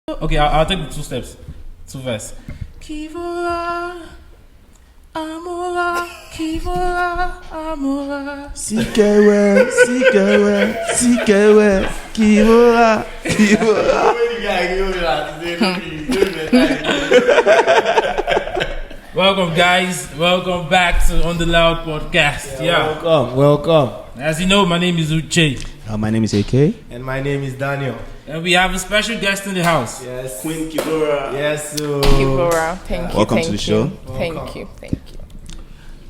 Okay, I'll take the 2 steps. 2 verse. Kivora, amora, kivora, amora. Sikewe, kivora. Welcome, guys. Welcome back to On The Loud Podcast. Yeah. Welcome. As you know, my name is Uche. My name is AK. And my name is Daniel. And we have a special guest in the house. Yes. Queen Kivora. Yes, so. Kivora, thank you. Welcome thank to the you, show. Thank you.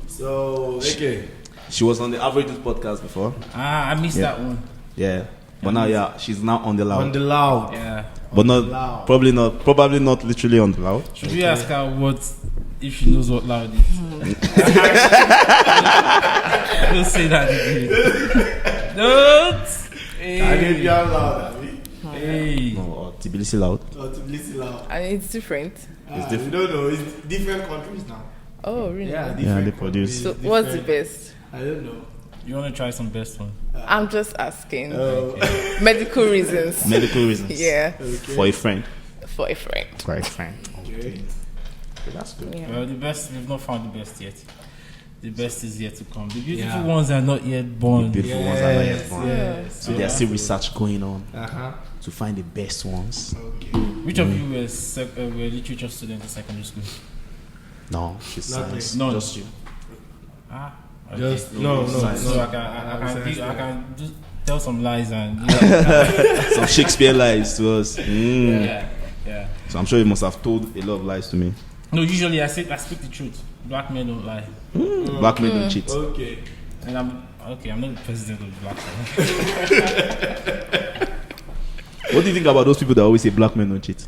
So, okay. She was on the Afrobeat podcast before. I missed that one. Yeah. But now, she's now on the loud. On the loud. Yeah. But not, loud. probably not literally on the loud. Should we ask her if she knows what loud is? Don't say that again. Don't. Hey. I didn't hear loud, Abby. Hey. No, Tbilisi loud. Oh, Tbilisi loud. And it's different. It's different. You don't know. It's different countries now. Oh, really? Yeah, Yeah, different they produce. So, countries, what's the different- best? I don't know. You want to try some best one? I'm just asking. Okay. Medical reasons. Medical reasons. Yeah, For a friend. for a friend. For a friend. Okay. That's good. Yeah. Well, the best, we've not found the best yet. The best is yet to come. The beautiful Yeah. ones are not yet born. The beautiful ones are not yet born. Yes. So there's still research going on Uh-huh. to find the best ones. Okay. Which of you were literature students in secondary school? No, she's Nothing. science. None. Just you. Okay. Just no. So I can just tell some lies and Some Shakespeare lies to us. yeah. So I'm sure you must have told a lot of lies to me. No, usually I speak the truth. Black men don't lie, Black men don't cheat. Okay. and I'm not the president of the black men. What do you think about those people that always say black men don't cheat?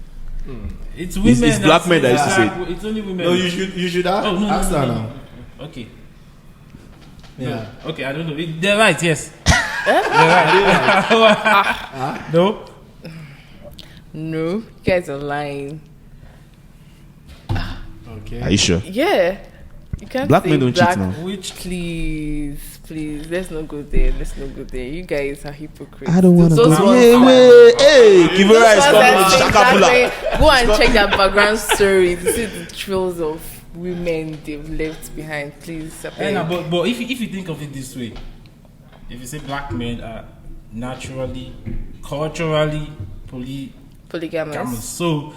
It's women. It's black men that used to say it. It's only women. No, you should ask. Oh, no, ask no, her no, now. no. Okay. Yeah. No. Okay, I don't know. They're right. Yes. They're right. No. No, you guys are lying. Okay. Are you sure? Yeah. You can't Black say men don't cheat black- now. Which Please. Let's not go there. You guys are hypocrites. I don't want to Those go. ones Hey, are- wait. Hey, Kivora Those is ones coming that with say Shakapula. that way, go and check their background story to see the trails of women they've left behind. Please. I beg. but if you think of it this way, if you say black men are naturally, culturally polygamous, so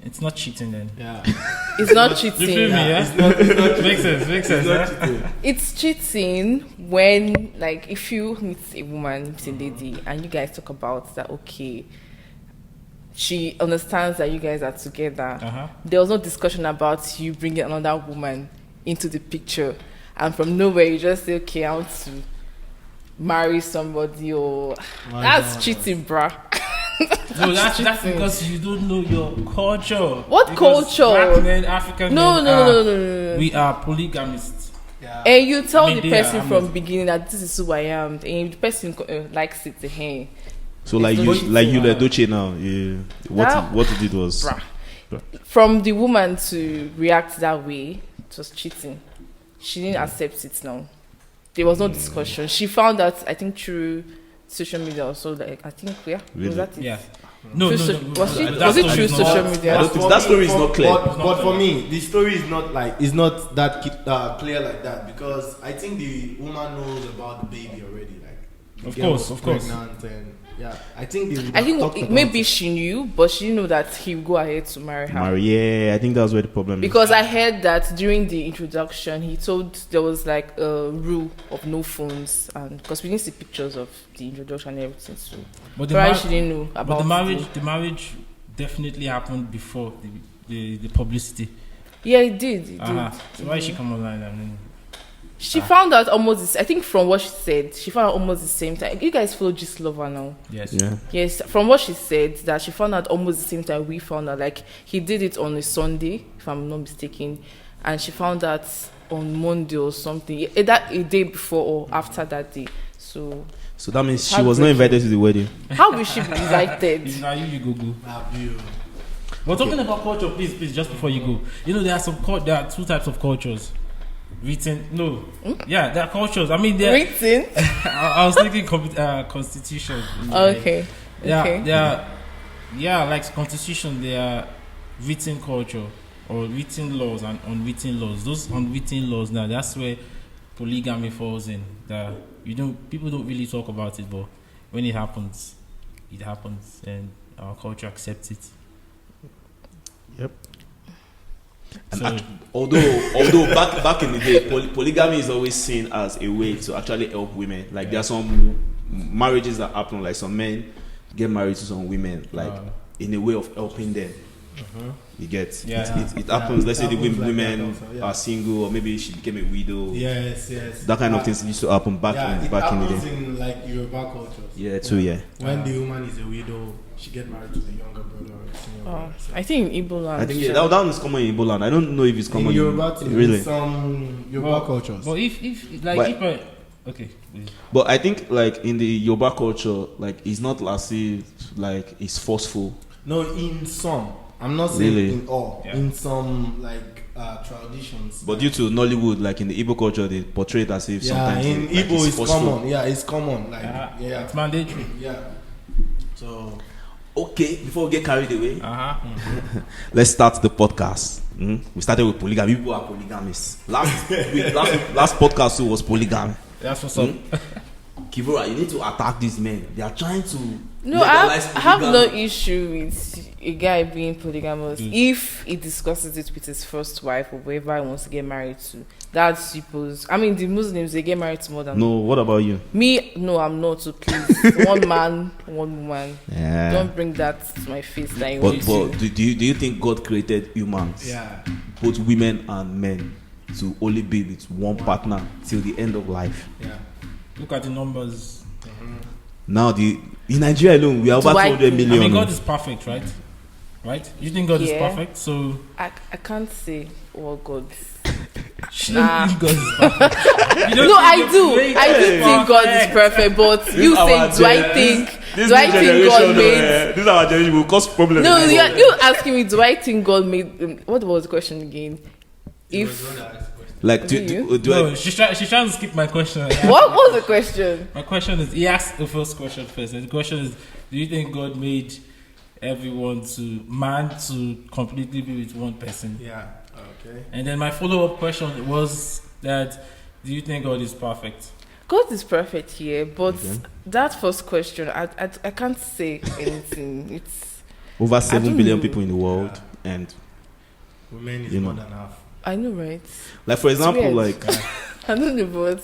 it's not cheating then. Yeah. It's not You feel me? cheating. Yeah. It's not Makes sense. not Huh? cheating. It's cheating when, like, if you meet a woman, meet a lady, and you guys talk about that, okay, she understands that you guys are together. Uh-huh. There was no discussion about you bringing another woman into the picture, and from nowhere you just say, okay, I want to marry somebody, or that's cheating, bruh. No, that's cheating. because you don't know your culture. What Because culture? Black men, African No, men no, are, no, no, no, no. We are polygamists. Yeah. And you tell I mean, the they person are- from beginning that this is who I am, and the person likes it, hey, So like It's you, not like you, cheating. like Doche now. What you did was bruh. From the woman to react that way, it was cheating. She didn't accept it now. There was no discussion. She found out, I think, through social media also. Like, I think, yeah. Really? Was that it? Yeah. No. Was it That through story is not- social media? I don't think that story is not clear. But for me, the story is not that clear like that, because I think the woman knows about the baby already. Like, the Of girl course, was of course. pregnant and, yeah, I think they would I have talked think about maybe it. she knew, but she didn't know that he would go ahead to marry her. Mary. Yeah, I think that's where the problem is. Because I heard that during the introduction, he told there was like a rule of no phones, and because we didn't see pictures of the introduction and everything, so But the, probably mar- she didn't know but about the marriage definitely happened before the publicity. Yeah, it did. Uh-huh. So why she come online? I mean, She found out almost. I think from what she said, she found out almost the same time. You guys follow Gistlovers now. yes. Yeah. Yes, from what she said, that she found out almost the same time we found out. Like, he did it on a Sunday, if I'm not mistaken, and she found out on Monday or something. Either a day before or after that day. So So that means she was not invited to the wedding. how will she be invited? Now you go. Have you? But talking about culture, please, just before you go, there are two types of cultures. Written, no, yeah, there are cultures. I mean, Written? I was thinking constitution. Okay. Yeah, Okay. there are Yeah, like constitution, there are written culture or written laws and unwritten laws. Those unwritten laws now, that's where polygamy falls in. That people don't really talk about it, but when it happens, and our culture accepts it. Yep. So, And although back in the day, polygamy is always seen as a way to actually help women. Like there are some marriages that happen, like some men get married to some women, like in a way of helping them. You get it happens. Let's say the women are single, or maybe she became a widow. Yes. That kind of things used to happen back in the day. It happens in like Yoruba cultures. Yeah, too. Yeah. When the woman is a widow, she get married to the younger brother or senior brother. So. I think in Igbo land. I think that one is common in Igbo land. I don't know if it's common in Yoruba too. Really. In some Yoruba cultures. But if okay. But I think like in the Yoruba culture, like it's not as if like it's forceful. No, in some. I'm not saying Really? in all. Yeah. In some like traditions. But due to Nollywood, like in the Igbo culture, they portray it as if sometimes in like, Igbo it's forceful. common. Yeah, it's common. Like It's mandatory. Yeah. So Okay, before we get carried away, Let's start the podcast. We started with polygamy. People are polygamists. Last podcast too was polygamy. That's what's up. Kivora, you need to attack these men. They are trying to No, I legalize have no polygamy. issue with a guy being polygamous if he discusses it with his first wife or whoever he wants to get married to. That's supposed. I mean, the Muslims, they get married to more than No, what about you? me. No, I'm not. So please, one man, one woman. Yeah. Don't bring that to my face. That you But want to. do you think God created humans, both women and men, to only be with one partner till the end of life? yeah. Look at the numbers. Now in Nigeria alone, we are over Do I 200 think- million. I mean, God is perfect, right? Right? You think God is Yeah. perfect? So I can't say what God. you don't think God is perfect. You don't No, think I God do. is I do think God is perfect. But you think, do I think God made? This is our generation will cause problems. No, you asking me, do I think God made? What was the question again? If like do No, I, she's trying to skip my question. what was the question? My question is, he asked the first question first. And the question is, do you think God made everyone to completely be with one person? Yeah. Okay. And then my follow-up question was that, do you think God is perfect? God is perfect here, but that first question, I can't say anything. It's over 7 don't billion know. people in the world, and Women is You more know. than half. I know, right? like for example, weird. like I don't know, but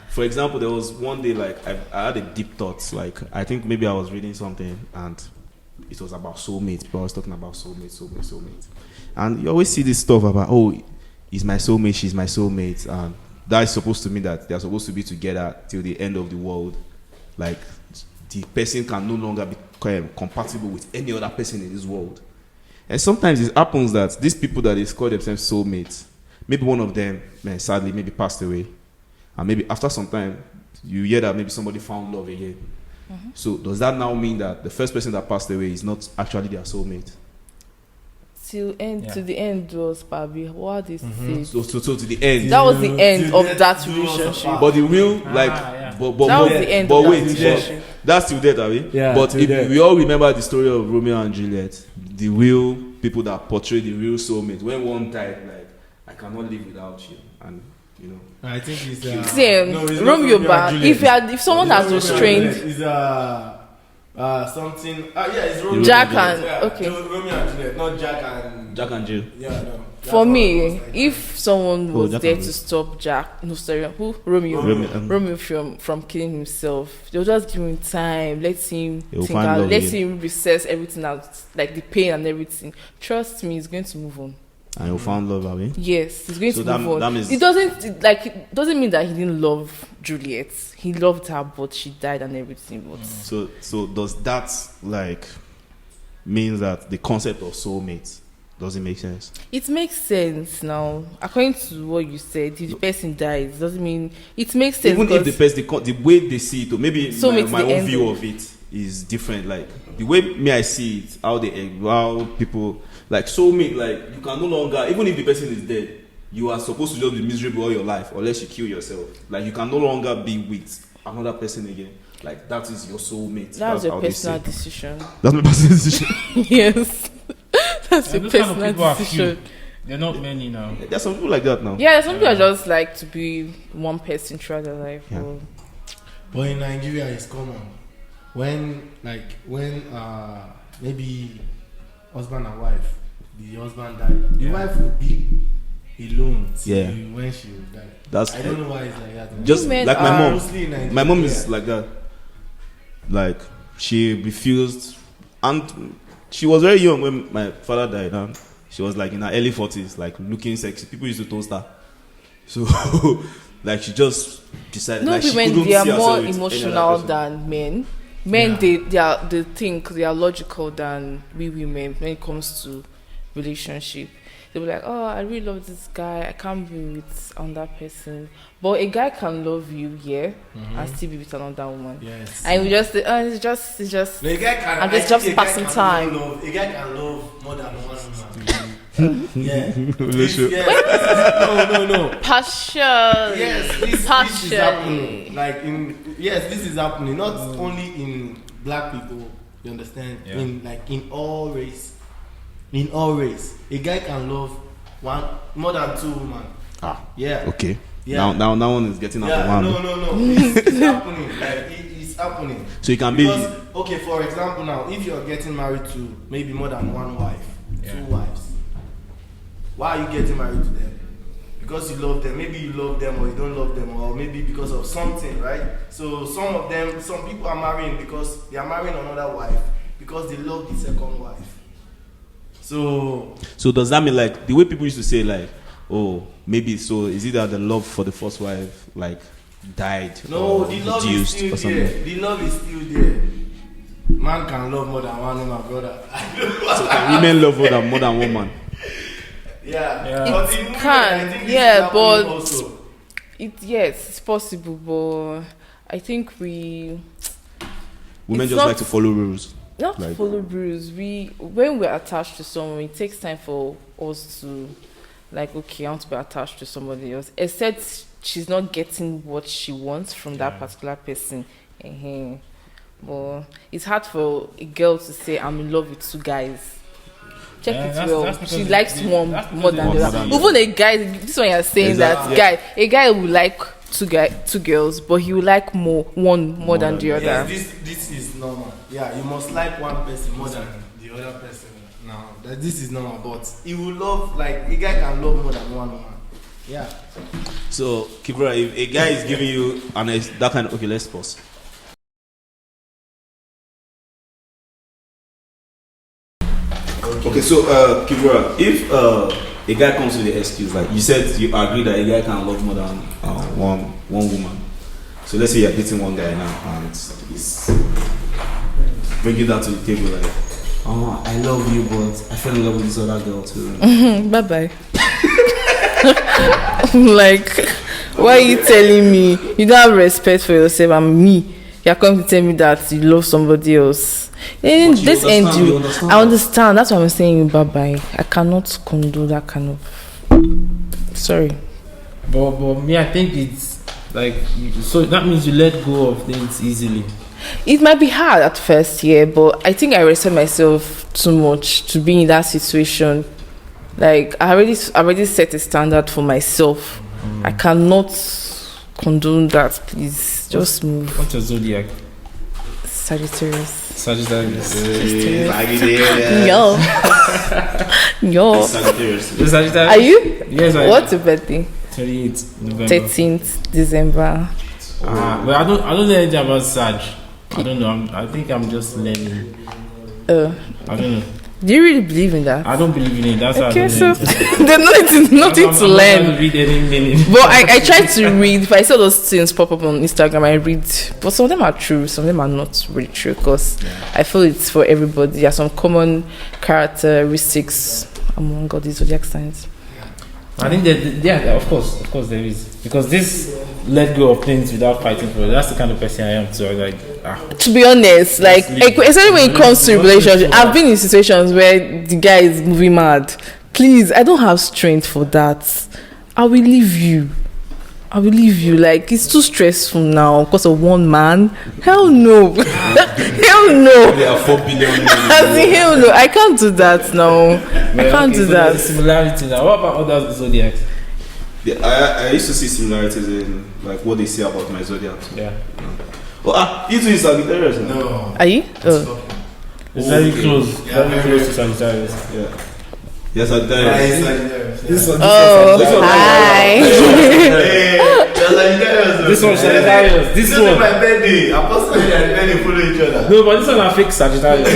for example, there was one day like I had a deep thought. Like I think maybe I was reading something and it was about soulmates. But I was talking about soulmate. And you always see this stuff about, oh, he's my soulmate, she's my soulmate, and that is supposed to mean that they are supposed to be together till the end of the world. Like the person can no longer be compatible with any other person in this world. And sometimes it happens that these people that they call themselves soulmates, maybe one of them, sadly, maybe passed away. And maybe after some time, you hear that maybe somebody found love again. So does that now mean that the first person that passed away is not actually their soulmate? to the end was probably what they say. So to the end. That was the end Till of the- that till the world relationship. apart. But the real, like, yeah. but That was the end but of wait, that but relationship. that's still there, Abi. Yeah, but till if there. we all remember the story of Romeo and Juliet, the real people that portray the real soulmate, when one died, like, I cannot live without you, and you know, I think it's See, no, it's not Romeo and Bar. Juliet. If someone has It's not restrained Romeo and Juliet. It's something. Yeah, it's Romeo. Jack and and- Juliet. okay. Romeo and Juliet, not Jack and. Jack and Jill. Yeah, no. That's for what it me, was like. if someone was Jack there and to Rose. stop Jack, no sorry, who Romeo, Romeo, from killing himself, they'll just give him time, let him He'll think find out, love let again. him recess everything out, like the pain and everything. Trust me, he's going to move on. and you found love, Abi. Yes, he's going So to that- move on. that means- It doesn't mean that he didn't love Juliet. He loved her, but she died and everything. But So does that like means that the concept of soulmate doesn't make sense? it makes sense now. According to what you said, if the person dies, doesn't mean it makes sense. Even if the because person, the way they see it, or maybe Soulmate's my the own end view of of it is different. Like the way me I see it, how people like soulmate, like you can no longer, even if the person is dead, you are supposed to just be miserable all your life unless you kill yourself. Like you can no longer be with another person again. like that is your soulmate. That's your how they personal say. decision. That's my personal decision. Yes. That's your those kind of personal people are decision. few. They're not many now. There's some people like that now. Yeah, some people are just like to be one person throughout their life. Yeah. Or, But in Nigeria, it's common when maybe husband and wife, the husband died, the wife will be alone till when she will die. I don't know why it's like that. Just Men like my are mom. mostly in Nigeria. My mom is like that. Like she refused, and she was very young when my father died. And she was like in her early 40s, like looking sexy. People used to toast her. So, like she just decided. no, like, she women couldn't they are see herself more with any other emotional person. than men. They think they are logical than we women when it comes to relationship. They'll be like, oh, I really love this guy. I can't be with another person. But a guy can love you, and still be with another woman. Yes. And we just say, oh, it's just. No, a guy can, I'm just passing time. A guy can love more than one woman. Yeah. No. Passion. Yes, this is Passion. happening. This is happening. Not only in black people, you understand? Yeah. In all race. In all race, a guy can love more than two women. Yeah. Okay. Yeah. Now that one is getting out of hand. No. It's happening. It's happening. So you can Because, okay, for example, now if you're getting married to maybe more than one wife, two wives, why are you getting married to them? Because you love them. Maybe you love them or you don't love them, or maybe because of something, right? So some people are marrying because they are marrying another wife because they love the second wife. So does that mean like the way people used to say like, oh, maybe so is it that the love for the first wife like died? no, or the love is reduced still or something? there. The love is still there. Man can love more than one woman, brother. So can women love more than one man? Yeah. Yeah. But It in women, can, I think this yeah, is happening but- also. Yes, it's possible, but I think Women It's just not- like to follow rules. not Like- follow rules. When we're attached to someone, it takes time for us to like, okay, I want to be attached to somebody else. Except she's not getting what she wants from that particular person. But it's hard for a girl to say I'm in love with two guys. Check Yeah, it that's- well. that's because She it- likes it- one that's because more it- than More the than other. the Even a guy, this one you're saying Exactly. that a guy will like two girls, but he will like one more than the other. Yes, this is normal. Yeah, you must like one person more than the other person. Now, this is normal, but he will love, like, a guy can love more than one woman. Yeah. So Kibra, if a guy is giving you that kind of okay, let's pause. Okay, so Kibra, if a guy comes with the excuse, like you said, you agree that a guy can love more than one woman. So let's say you're dating one guy now and he's bringing that to the table like, oh, I love you, but I fell in love with this other girl too. Bye bye. Like, why are you telling me you don't have respect for yourself and me? You're coming to tell me that you love somebody else. But you This end understand, you. you understand I that. understand. That's why I'm saying bye bye. I cannot condone that kind of. Sorry. But me, I think it's like so that means you let go of things easily. It might be hard at first, yeah, but I think I respect myself too much to be in that situation. Like I already set a standard for myself. I cannot condone that. Please, just move. What's your zodiac? Sagittarius. Sagittarius. Yo. Yo. Sagittarius. The Sagittarius. Are you? Yes, I am. What's your birthday? 38th November. 13th December. Well, I don't know anything about Sag. I don't know. I think I'm just learning. I don't know. Do you really believe in that? I don't believe in it. That's Okay, how I so don't know anything. there's nothing I'm to not learn. trying to read any meaning. But I try to read. If I saw those things pop up on Instagram, I read. But some of them are true, some of them are not really true. Because I feel it's for everybody. There are some common characteristics among all these zodiac signs. I think that of course there is, because this let go of things without fighting for it. That's the kind of person I am. So I'm like, To be honest, like leave. especially when it comes to relationship, I've been in situations where the guy is moving mad. Please, I don't have strength for that. I will leave you. I will leave you. Like, it's too stressful now because of one man. Hell no. Hell no. There are 4 billion. As in, hell no. I can't do that now. I can't do so that. there's a similarity now. What about other zodiacs? Yeah, I used to see similarities in like what they say about my zodiac. Yeah. Well, you two is Sagittarius. No. Are you? Oh. It's very Okay. close. Yeah, very very close to Sagittarius. Yeah. Yes, Sagittarius. This one. Oh, this one. hi. This one Sagittarius. This This is one. my birthday. I'm supposed to be and birthday follow each other. No, but this one I fake Sagittarius.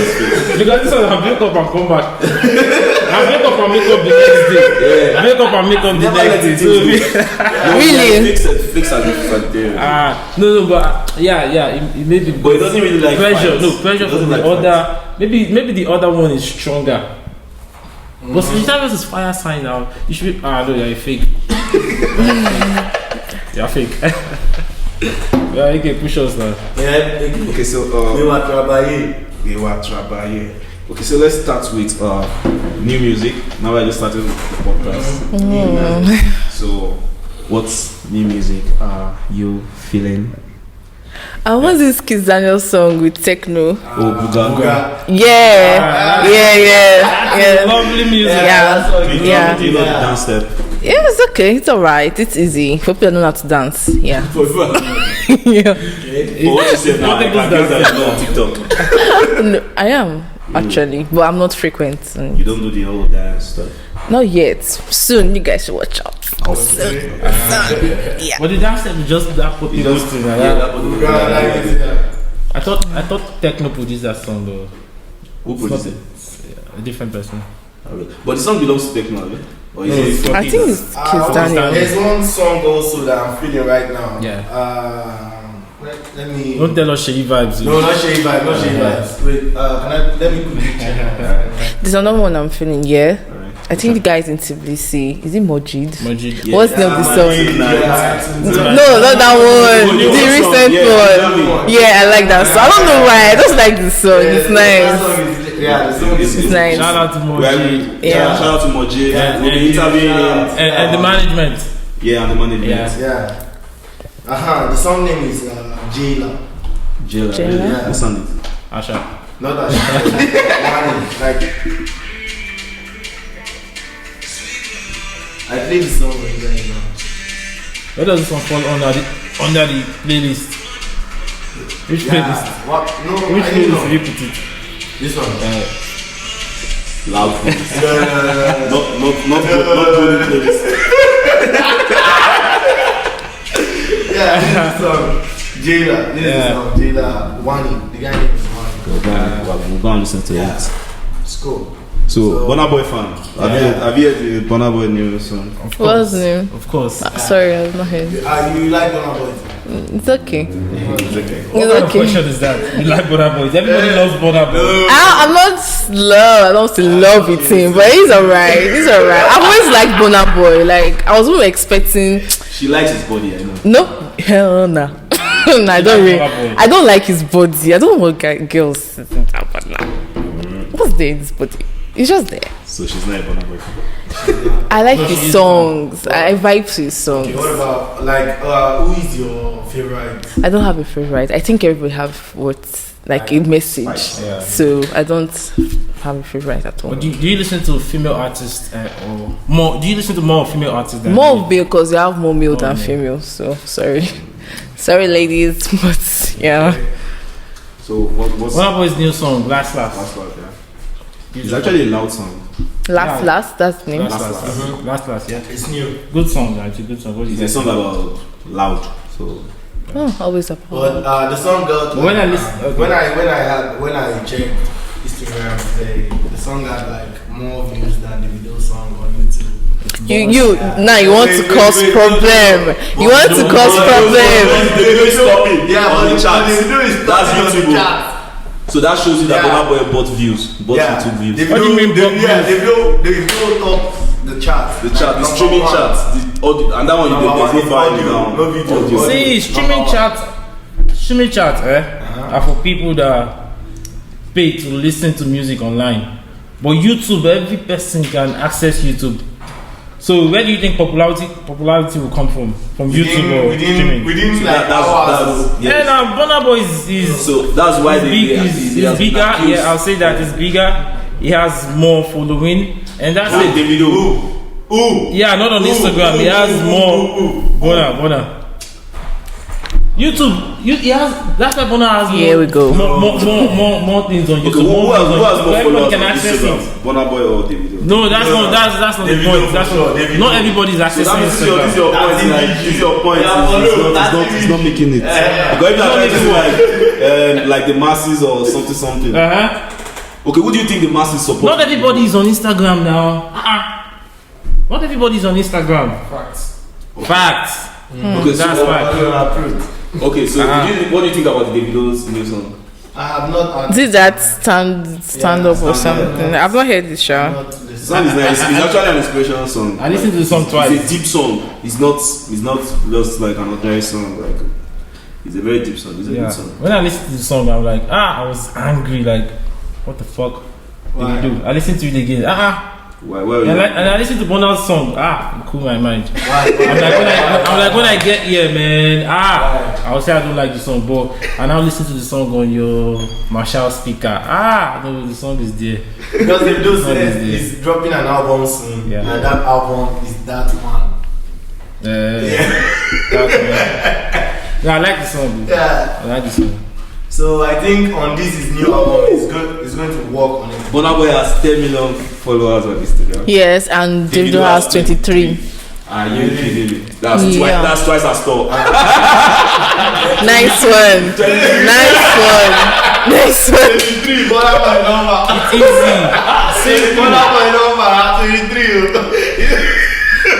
Because this one I wake up and come back. I wake up and make up the next day. I wake up and make up the Never next let day. it So go. Really? Fix Sagittarius. no, but yeah, it may be. But it doesn't really like pressure. fights. No, pressure It from doesn't the like other. Maybe the other one is stronger. But Sagittarius is fire sign now. You should be. No, you're a fake. You're fake. Yeah, you can push us now. Okay, so We were trabaye. Okay, so let's start with new music. Now I just started with the podcast. So, what's new music are you feeling? What's this Kiss Daniel song with techno? Oh, Buga. Yeah. Lovely music. Yeah. Yeah. Do you know the dance step? Yeah, it's okay. It's alright. It's easy. For people that don't know how to dance. Yeah. For Yeah. what you say now, I think can it's guess that you know on TikTok. No, I am actually, but I'm not frequent. You don't do the whole dance stuff. Not yet. Soon, you guys should watch out. Okay. Yeah. But the dance step is just that what people do. I thought Techno produced that song though. Who produced it? A different person. But the song belongs to Techno, right? Or is it I think it's Kiss Daniel. There's one song also that I'm feeling right now. Yeah. Let me. Don't tell us Shady vibes. No, not Shady Vibes, not Shady Vibes. Wait, let me quickly check. There's another one I'm feeling. Yeah. Alright. I think the guy's in Tbilisi. Is it Mojid? Majid. Yeah. What's the name of the song? Yeah. No, not that one. Oh, The new recent song. one. Yeah, I like that song. I don't know why. I just like the song. It's nice. Yeah, the song is It's nice. Shout out to Majid. Yeah. Shout out to Moji. Yeah. We'll be interviewing him. And the management. Yeah, and the management. Yeah. Yeah. The song name is Jayla. Jailer. Jailer? Yeah. What's on it? Asha. Not that shit. Like, I play the song right now. Where does this one fall under the playlist? Which playlist? What? No, Which I don't playlist know. did you put it? This one. Loud playlist. No. Not good playlist. Yeah, this is the song. Jayla. This is the song. Jayla Wani. The guy name is Wani. We'll go and listen to Yeah. it. It's cool. So, Burnaboy fan. Have you heard the Burnaboy new song? Of What's his name? Of course. Sorry, I was not here. You like Burnaboy? It's okay. Okay. What It's kind of okay. question is that? You like Burnaboy? Everybody loves Burnaboy. I'm not love. I don't still love with him, but he's alright. He's alright. I've always liked Burnaboy. Like I was even expecting. She likes his body, I know. No, hell no. No, I don't really. I don't like his body. I don't want girls sitting down, but now. What's there in his body? It's just there. So she's not a Burnaboy fan. I like his songs. I vibe to his songs. Okay, what about, like, who is your favorite? I don't have a favorite. I think everybody have what like a message. Yeah. So I don't have a favorite at all. But do you listen to female artists or more? Do you listen to more female artists than More male because you have more male than male. female. So sorry, sorry ladies, but yeah. So what's Burnaboy's new song, Last Last Last. Last, yeah. It's actually a loud song. Last, Yeah. that's the name. Last Last, yeah. It's new. Good song, actually, good song. What do you It's a think? song about loud. So Oh, always a But the song got. But when I listen- okay. when I checked Instagram today, the song had like more views than the video song on YouTube. You now you want to cause problem. You want to cause problem. The video is stopping. Yeah, on but the charts. the video is That's on the YouTube. charts. So that shows you that Yeah. Burnaboy bought views, bought YouTube views. The What do you mean, video, bought yeah, views? the video topped the charts. The chart, the Number streaming one. charts, the audio, and that one Number there's one no is value audio, down. no video. Audio. Audio. See, streaming chat, are for people that pay to listen to music online. But YouTube, every person can access YouTube. So where do you think popularity will come from? From YouTube or streaming? Within So like that's hours. Yeah, now Burnaboy is so that's why he's bigger. Yeah, I'll say that he's bigger. He has more following, and that's it. Davido. Yeah, not on Instagram. He has more. Bona. YouTube. He has. That's why Bona has. Here we go. More things on YouTube. Okay, who has more Everybody followers can on access Instagram? it. Burnaboy or Davido? No, that's not the Davido point. for That's sure, not. Davido. Not everybody's So accessing that means this Instagram. is your point. That's Like, easy. this is your point. Yeah, follow. It's not making it. Because if you're trying to do like the masses or something. Okay, who do you think the masses support? Not everybody is on Instagram now. Not everybody is on Instagram. Facts. Okay, so That's right. okay, so what do you think about the Davido's new song? I have not. Did that stand up or something? I've not heard this show. The song is nice. It's actually an inspirational song. I listened to the song twice. It's a deep song. It's not just like an ordinary song. Like it's a very deep song. It's a good song. When I listened to the song, I'm like, I was angry. Like, what the fuck did you do? I listened to it again. Why? And I listened to Bona's song. It cool my mind. Why? I'm like when I get here, man. I will say I don't like the song, but I now listen to the song on your Marshall speaker. No, the song is there. Because if those Song is there. he's dropping an album soon, Yeah. and that album is that one. That's I like the song. Dude. Yeah. I like the song. So I think on this his new album is going to work on it. Burnaboy has 10 million followers on Instagram. Yes, and Davido has 23. Are you kidding me? That's Yeah. that's twice as tall. Nice one. Nice one. 23, Bola my number. Easy. Say Bola my number. 23.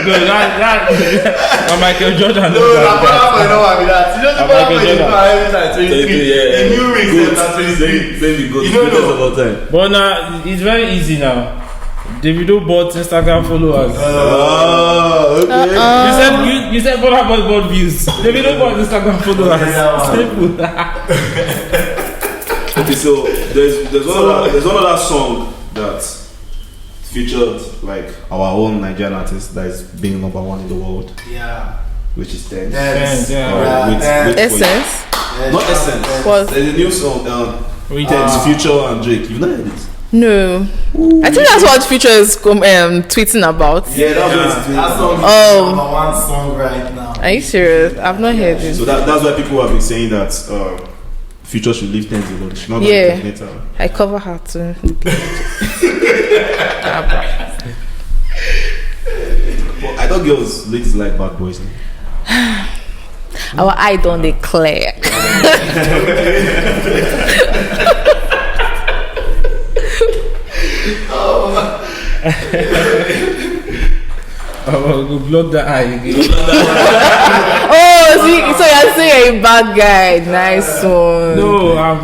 No, that Michael Jordan. No, Bola my number be that. You just Bola my Michael number every time 23. Yeah. The new ring Good. says 23. Then we go You to don't the know. of all time. But now it's very easy now. Davido bought Instagram followers. Oh, okay. You said Burnaboy bought views. Davido bought Instagram followers. Simple. Okay, so there's one other song that featured like our own Nigerian artist that is being number one in the world, Yeah. which is Tems. Tems, yeah. Wait for it. Essence. Not Essence. What? There's a new song, Tems, Future and Drake. You've not heard it? No. I think that's what Future is tweeting about. Yeah, that's what it's doing. That song is Oh. number one song right now. Are you serious? I've not heard it. So that's why people have been saying that Future should leave Tems alone. She should not Yeah. be later. I cover her too. But I thought girls ladies like bad boys. Our eye don't declare. Go block the eye again. Oh, see, so you're saying a bad guy. Nice one. No, I'm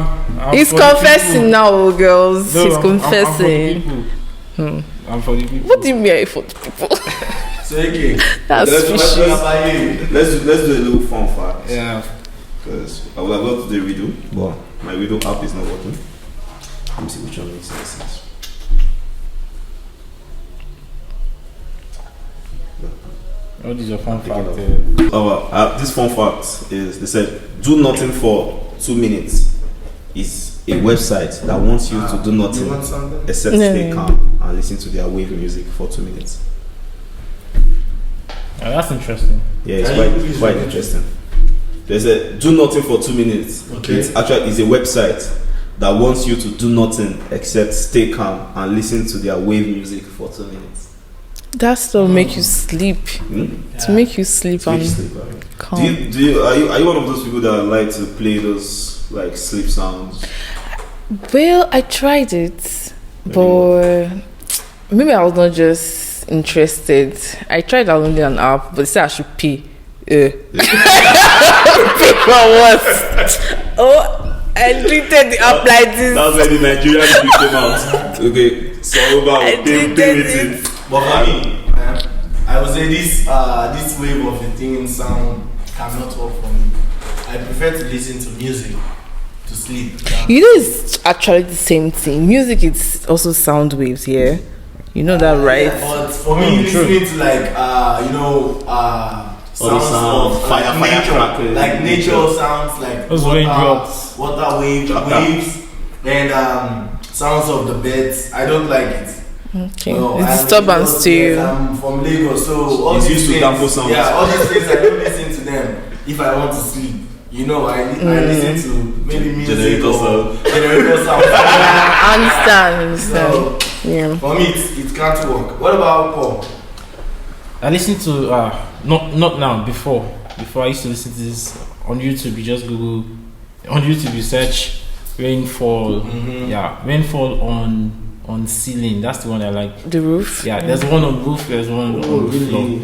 He's for the confessing people. now, girls. No, He's I'm confessing. I'm for the people. What do you mean for the people? So okay. That's Let's- fishy. Let's do a little fun fact. Yeah. Because I would have loved to do a redo, but my redo app is not working. Let me see which one makes sense. What is your fun fact? This fun fact is they said do nothing for 2 minutes is a website that wants you to do You nothing want something? except stay calm and listen to their wave music for 2 minutes. That's interesting. Yeah, it's Can you please quite read it? interesting. There's a do nothing for 2 minutes. Okay. It's a website that wants you to do nothing except stay calm and listen to their wave music for 2 minutes. That's to make you sleep. To make you sleep To make you and sleep, right? calm. Are you one of those people that like to play those like sleep sounds? Well, I tried it, but maybe I was not just interested. I tried downloading an app, but they said I should pay. Pay for what? Oh, I deleted the app like this. That's when the Nigerian people came out. Okay, so over. I deleted it. But for me, I would say this wave of the thing sound cannot work for me. I prefer to listen to music to sleep. You know, it's actually the same thing. Music is also sound waves, yeah. You know that, right? Yeah, but for me, listening to like sounds of fire nature, crackers, like nature sounds, like Those raindrops, water waves, and sounds of the birds. I don't like it. Okay, No, it's I'm disturbance to you. I'm from Lagos, so all It's these used to things, dampo sounds. yeah, all these things I don't listen to them if I want to sleep. I listen to maybe music Generator or sound. generator sound. I understand. So Yeah. for me, it can't work. What about Paul? I listen to not now. Before I used to listen to this on YouTube. You just Google on YouTube. You search rainfall. Yeah, rainfall on ceiling. That's the one I like. The roof. Yeah, there's one on roof. There's one on floor.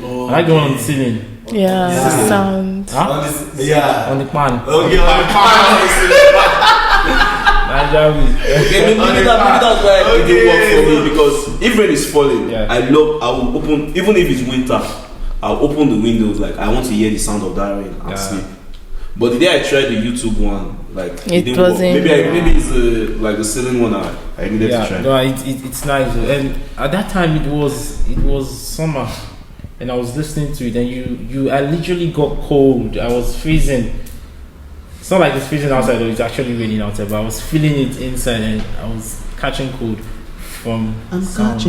Oh, I like the one on ceiling. Yeah, sound. Huh? On this, yeah. On the pan. Okay, on the Okay, maybe that's why it didn't work for me, because if rain is falling, Yeah. I will open, even if it's winter, I'll open the windows, like I want to hear the sound of that rain and Yeah. sleep. But the day I tried the YouTube one, like It didn't work. wasn't- Maybe it's like the ceiling one I needed to try. Yeah, no, it's nice. And at that time it was summer, and I was listening to it, and I literally got cold. I was freezing. It's not like it's freezing outside, though. It's actually raining outside, but I was feeling it inside, and I was catching cold from sound.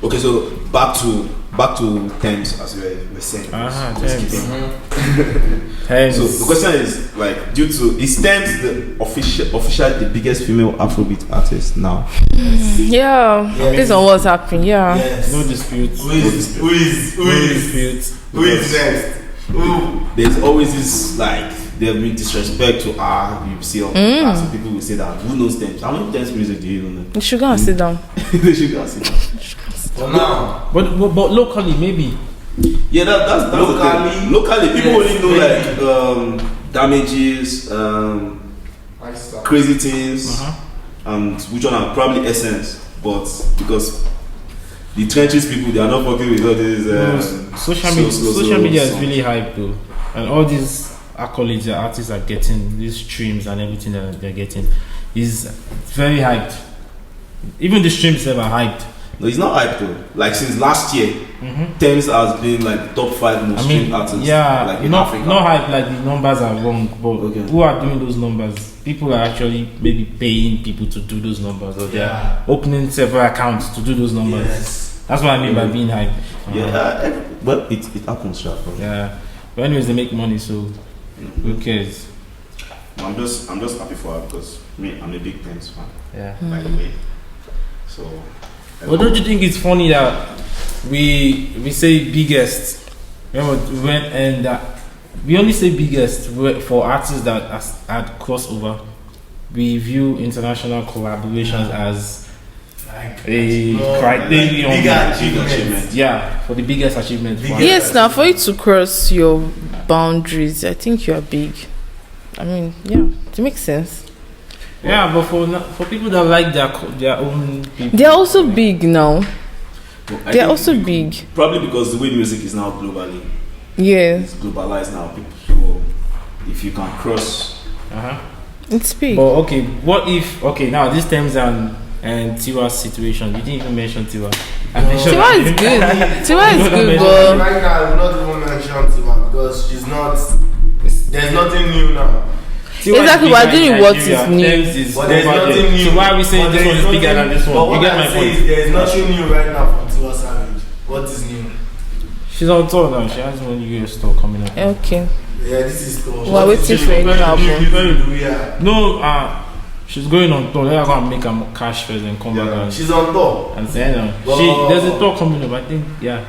Okay, so back to Tems, as we were saying. Tems. So the question is, like, is Tems officially the biggest female Afrobeat artist now? Yeah, based on what's happening. Yeah. Yes. No dispute. Who is next? Who? There's always this, like, there'll be disrespect to her. You see, some people will say that, who knows Tems? How many Tems music do you know? You should go and sit down. They should go and sit down. For now. But locally, maybe. Yeah, that's locally. Locally, people only know like Damages, Crazy Things, and which one are probably Essence. But because the trenches people, they are not fucking with all this. Social media is really hyped though, and all these accolades that artists are getting, these streams and everything that they're getting, is very hyped. Even the streams are hyped. No, it's not hype though. Like since last year, Tems has been like top 5 most streamed artists. Yeah, like in not Africa. not hype like the numbers are wrong, but Okay. who are doing those numbers? People are actually maybe paying people to do those numbers, or they're opening several accounts to do those numbers. Yes. That's what I mean by being hype. Well, it happens, sure. Yeah, but anyways, they make money, so who cares? I'm just happy for her because I'm a big Tems fan, Yeah. by the way. So. Well, don't you think it's funny that we say biggest? Remember when and we only say biggest for artists that had crossover. We view international collaborations as a criterion. Bigger achievement. Yeah, for the biggest achievement. for artists. Yes, now for you to cross your boundaries, I think you are big. I mean, yeah, it makes sense. Yeah, but for people that like their own people, They are also big now. I They are think also big. Probably because the way music is now globally, Yeah, it's globalized now. People, if you can cross, it's big. But okay, what if now this Tems and Tiwa's situation? You didn't even mention Tiwa. Tiwa is good. Tiwa is good, but Right now, I will not even mention Tiwa because she's not. There's nothing new now. Exactly, we're doing what is new. But there's nothing new. So why are we saying this one is bigger than this But one? You what get I my say point. is there's nothing new right now from Tiwa Savage. What is new? She's on tour now. She has one US tour coming up. okay. Yeah, this is tour. We're waiting for a new album. Yeah. No, she's going on tour. Let her go and make her cash first and come back She's on tour. and say, no. But- There's a tour coming up. I think, yeah.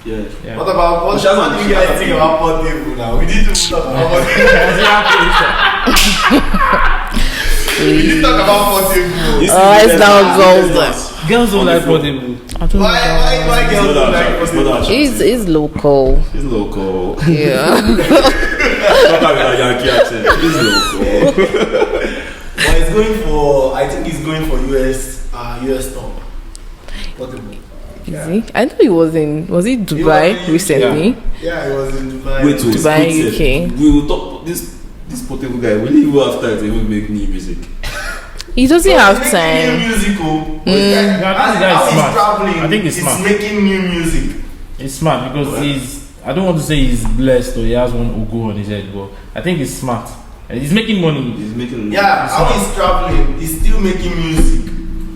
yeah. What about what She has one- do you guys think about Portable now? We need to talk about Portable. We need to talk about Portable. It's now gold. Girls don't like Portable. I don't know. Why girls don't like Portable? It's local. It's local. Yeah. Talk about a Yankee accent. It's local. But it's going for. I think it's going for US top. Portable. Is he? I know he was in. Was he Dubai was in recently? Yeah, it was in Dubai. Wait, wait, Dubai, wait, UK. We will talk this Portable guy. Will he go after to even make new music? He doesn't have He's time. making new music, oh. Yeah, this guy is smart. I think he's smart. making new music. He's smart because I don't want to say he's blessed or he has one Ogo on his head, but I think he's smart. And he's making money. He's making. Yeah, how he's traveling, he's still making music.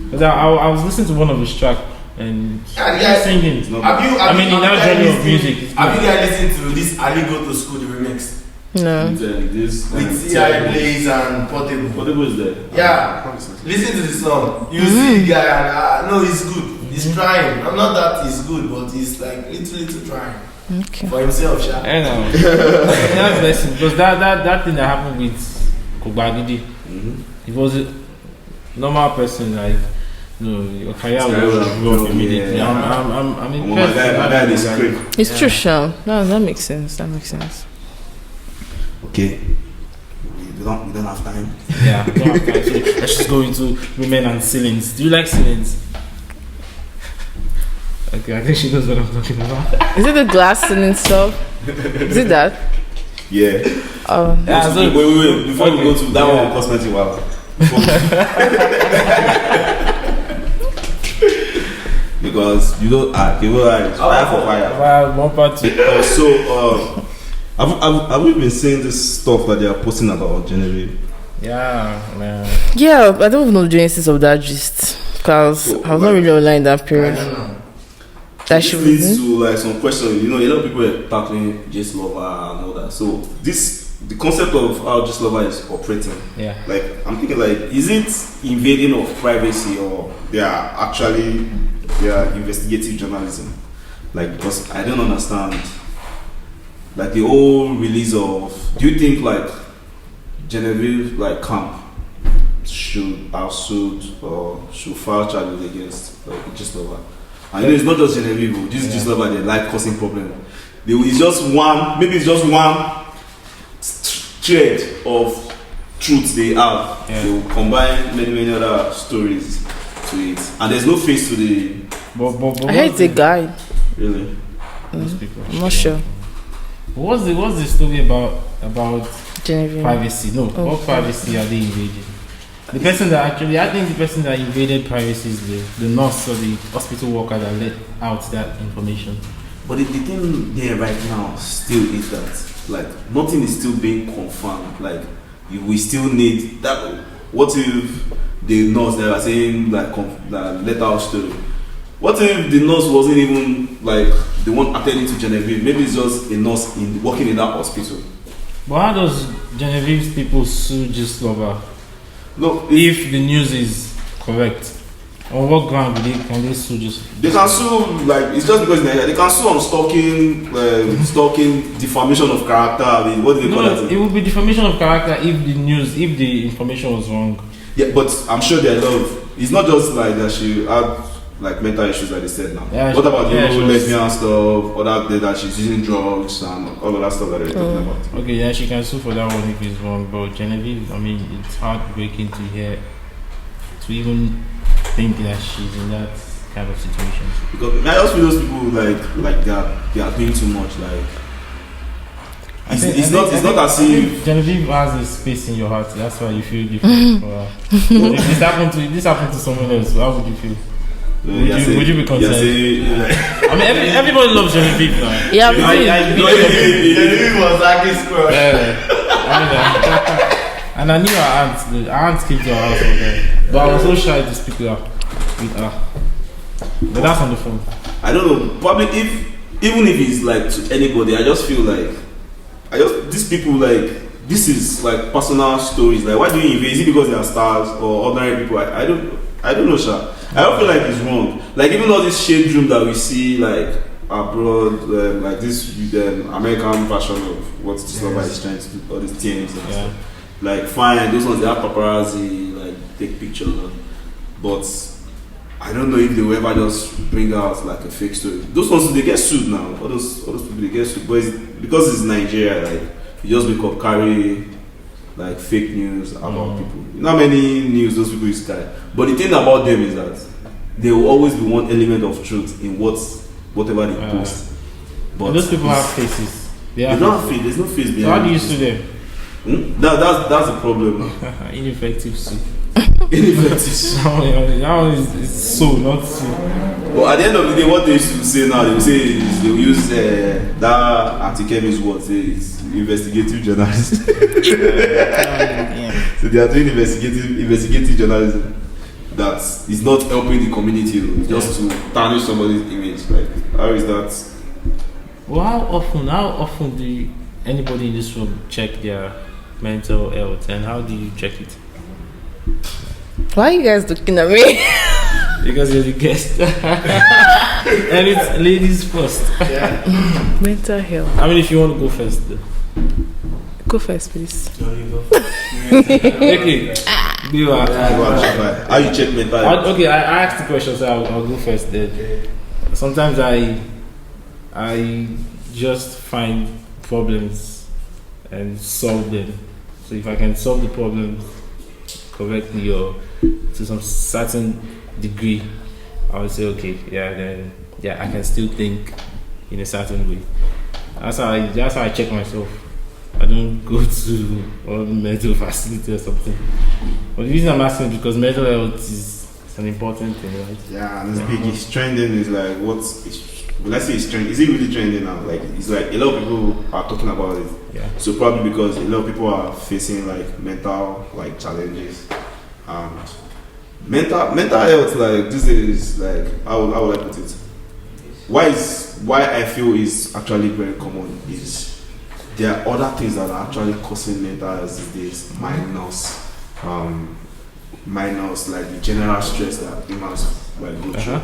Because I was listening to one of his tracks and Yeah, he's singing. In that genre of music. It's Have good. you guys listened to this Ali Go to School the remix? No. This With C.I. Blaze and Portable. Whatever is there. Yeah, listen to the song. You see the guy and no, he's good. He's trying. I'm not that he's good, but he's like little trying. Okay. For himself, Sha. I know. That's blessing because that thing that happened with Kogbagidi, he was a normal person like. No, your career will grow up immediately. Yeah. I'm impressed. My guy is great. It's true, Sean. No, that makes sense. That makes sense. Okay. We don't have time. Yeah, we don't have time. So let's just go into women and ceilings. Do you like ceilings? Okay, I think she knows what I'm talking about. Is it the glass ceiling stuff? Is it that? Yeah. Oh. Yeah, so, Wait. Before we okay. go to that one, cosmetic wow. Because you don't fire for fire. well, one part two. Have we been seeing this stuff that they are posting about Genevieve? Yeah, man. Yeah, I don't even know the genesis of that gist. Because I was not really online that period. That This should leads to like some questions. You know, a lot of people are tackling Gistlover and all that. So the concept of how Gistlover is operating. Yeah. Like I'm thinking, like, is it invading of privacy or they are investigative journalism? Like, because I don't understand. Like the whole release of. Do you think like Genevieve like camp should outsuit or should file charges against like Gistlover? And you know, it's not just Genevieve. This is Gistlover. They like causing problem. It's just one. Maybe it's just one thread of truth they have. Yeah. They will combine many other stories to it, and there's no face to the. But I heard it's a guy. Really. Those people. I'm not sure. What's the story about Genevieve. privacy? No, what privacy are they invading? The person that I think the person that invaded privacy is the nurse or the hospital worker that let out that information. But the thing there right now still is that like nothing is still being confirmed. Like we still need that. What if the nurse that are saying like that let out story? What if the nurse wasn't even like the one attending to Genevieve? Maybe it's just a nurse working in that hospital. But how does Genevieve's people sue Gistlover? No, If the news is correct, on what ground can they sue Gistlover? they can sue like it's just because they can sue on stalking, defamation of character. I mean, what do they call No, that? it would be defamation of character if the information was wrong. Yeah, but I'm sure there are a lot of. It's not just like that she had like mental issues like they said now. Yeah, what about she was- lesbian stuff, or that she's using drugs and all of that stuff that they're talking about? Okay, yeah, she can sue for that one if it's wrong. But Genevieve, I mean, it's heartbreaking to hear, to even think that she's in that kind of situation. Because I just feel those people like they are doing too much. Like it's not as if Genevieve has a space in your heart. That's why you feel different. for her. If this happened to someone else, how would you feel? Would you be concerned? I mean, everybody loves Genevieve now. Yeah, Genevieve was like this crush. And I knew her aunt came to our house all day. But I was so shy to speak with her. But that's on the phone. I don't know. Probably even if it's like to anybody, I just feel like these people like this is like personal stories. Like why do you invade? Is it because they are stars or ordinary people? I don't know, Sha. I don't feel like it's wrong. Like even all this shade room that we see like abroad, like this American version of what Gistlover is trying to do, all these Tems and stuff. Like fine, those ones they have paparazzi, like take pictures, but I don't know if they will ever just bring out like a fake story. Those ones they get sued now. All those people they get sued, but because it's Nigeria, like you just wake up carry like fake news about people. You know how many news those people use to carry. But the thing about them is that there will always be one element of truth in whatever they post. But those people have faces. They don't have face. There's no face behind. So how do you sue them? That's the problem. Ineffective suit. Ineffective. That one is so, not so. But at the end of the day, what they used to say now, they will say is they will use that anti-chemist word, say it's investigative journalism. So they are doing investigative journalism that is not helping the community, just to tarnish somebody's image. Like, how is that? Well, how often do anybody in this room check their mental health, and how do you check it? Why are you guys looking at me? Because you're the guest. And it's ladies first. Yeah. Mental health. I mean, if you want to go first. Go first, please. No, you go. Okay. How you check mental health? Okay, I asked the question, so I'll go first then. Okay. Sometimes I just find problems and solve them. So if I can solve the problems correctly or to some certain degree, I would say okay, then I can still think in a certain way. That's how I check myself. I don't go to a mental facility or something. But the reason I'm asking is because mental health is an important thing, right? Yeah, and it's big. It's trending. Is like let's say it's trending. Is it really trending now? Like, it's like a lot of people are talking about it. Yeah. So probably because a lot of people are facing like mental like challenges, and mental health, like, this is like, how would I put it? Why I feel is actually very common is there are other things that are actually causing mental health these days, minus like the general stress that humans like go through.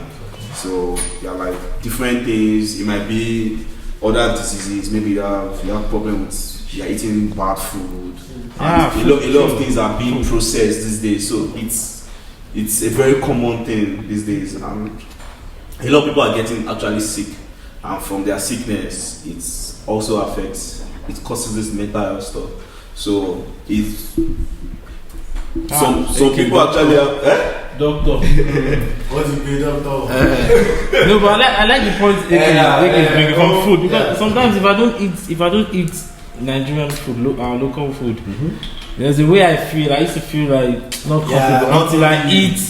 So there are like different things. It might be other diseases. Maybe you have problem with you're eating bad food. A lot of things are being processed these days. So it's a very common thing these days. A lot of people are getting actually sick, and from their sickness, it also affects. It causes this mental health stuff. So some people actually have. Doctor. What's the big doctor? No, but I like the point bringing from food, because sometimes if I don't eat Nigerian food, our local food, there's a way I used to feel like not comfortable until I eat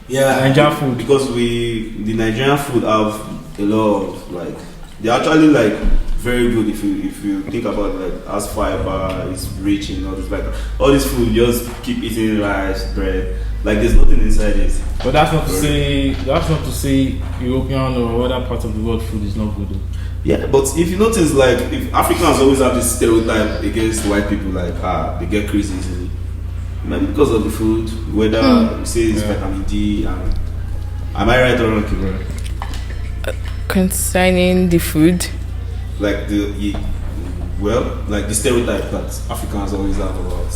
Nigerian food, because the Nigerian food have a lot of like, they're actually like very good if you think about like as fiber, it's rich in all this, like all this food, just keep eating rice, bread, like there's nothing inside it. But that's not to say European or other parts of the world food is not good though. Yeah, but if you notice, like, if Africans always have this stereotype against white people, like they get crazy easily, maybe because of the food, whether we say it's vitamin D, and am I right or wrong, Kibra? Concerning the food, like the stereotype that Africans always have about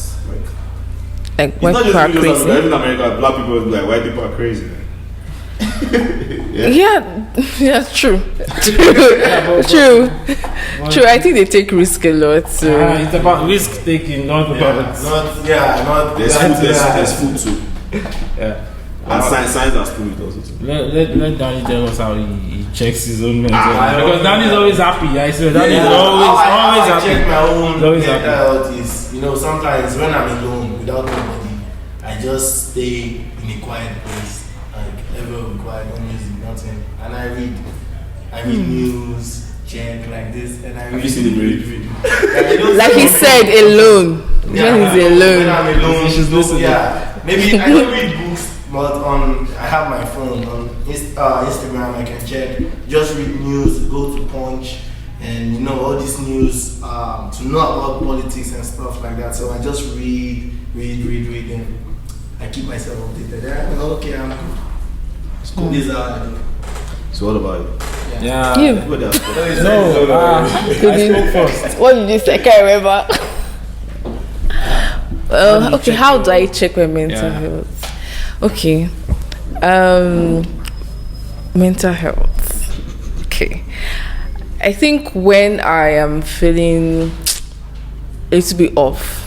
like it's white not people are just crazy. even in America, black people are like white people are crazy. Yeah, true. True. I think they take risk a lot. So. It's about risk taking, not about. There's food too. Yeah. And science has proved it also too. Let Danny tell us how he checks his own mental health. Because Danny's always happy. I swear, Danny's always happy. I check my own always mental happy. health is, sometimes when I'm alone without nobody, I just stay in a quiet place. Like, everyone quiet, no music, nothing. And I read news, check like this, and I read. Have you seen the read? Like he said, alone. When he's alone. When I'm alone, should listen. Maybe I don't read books, but I have my phone on Instagram. I can check, just read news, go to Punch, and all this news to know about politics and stuff like that. So I just read, and I keep myself updated. Okay, I'm good. School is So what about you? Yeah. You. What else? No, I spoke first. What did you say? I can't remember. Okay, how do I check my mental health? Okay. Mental health. Okay. I think when I am feeling a little bit off,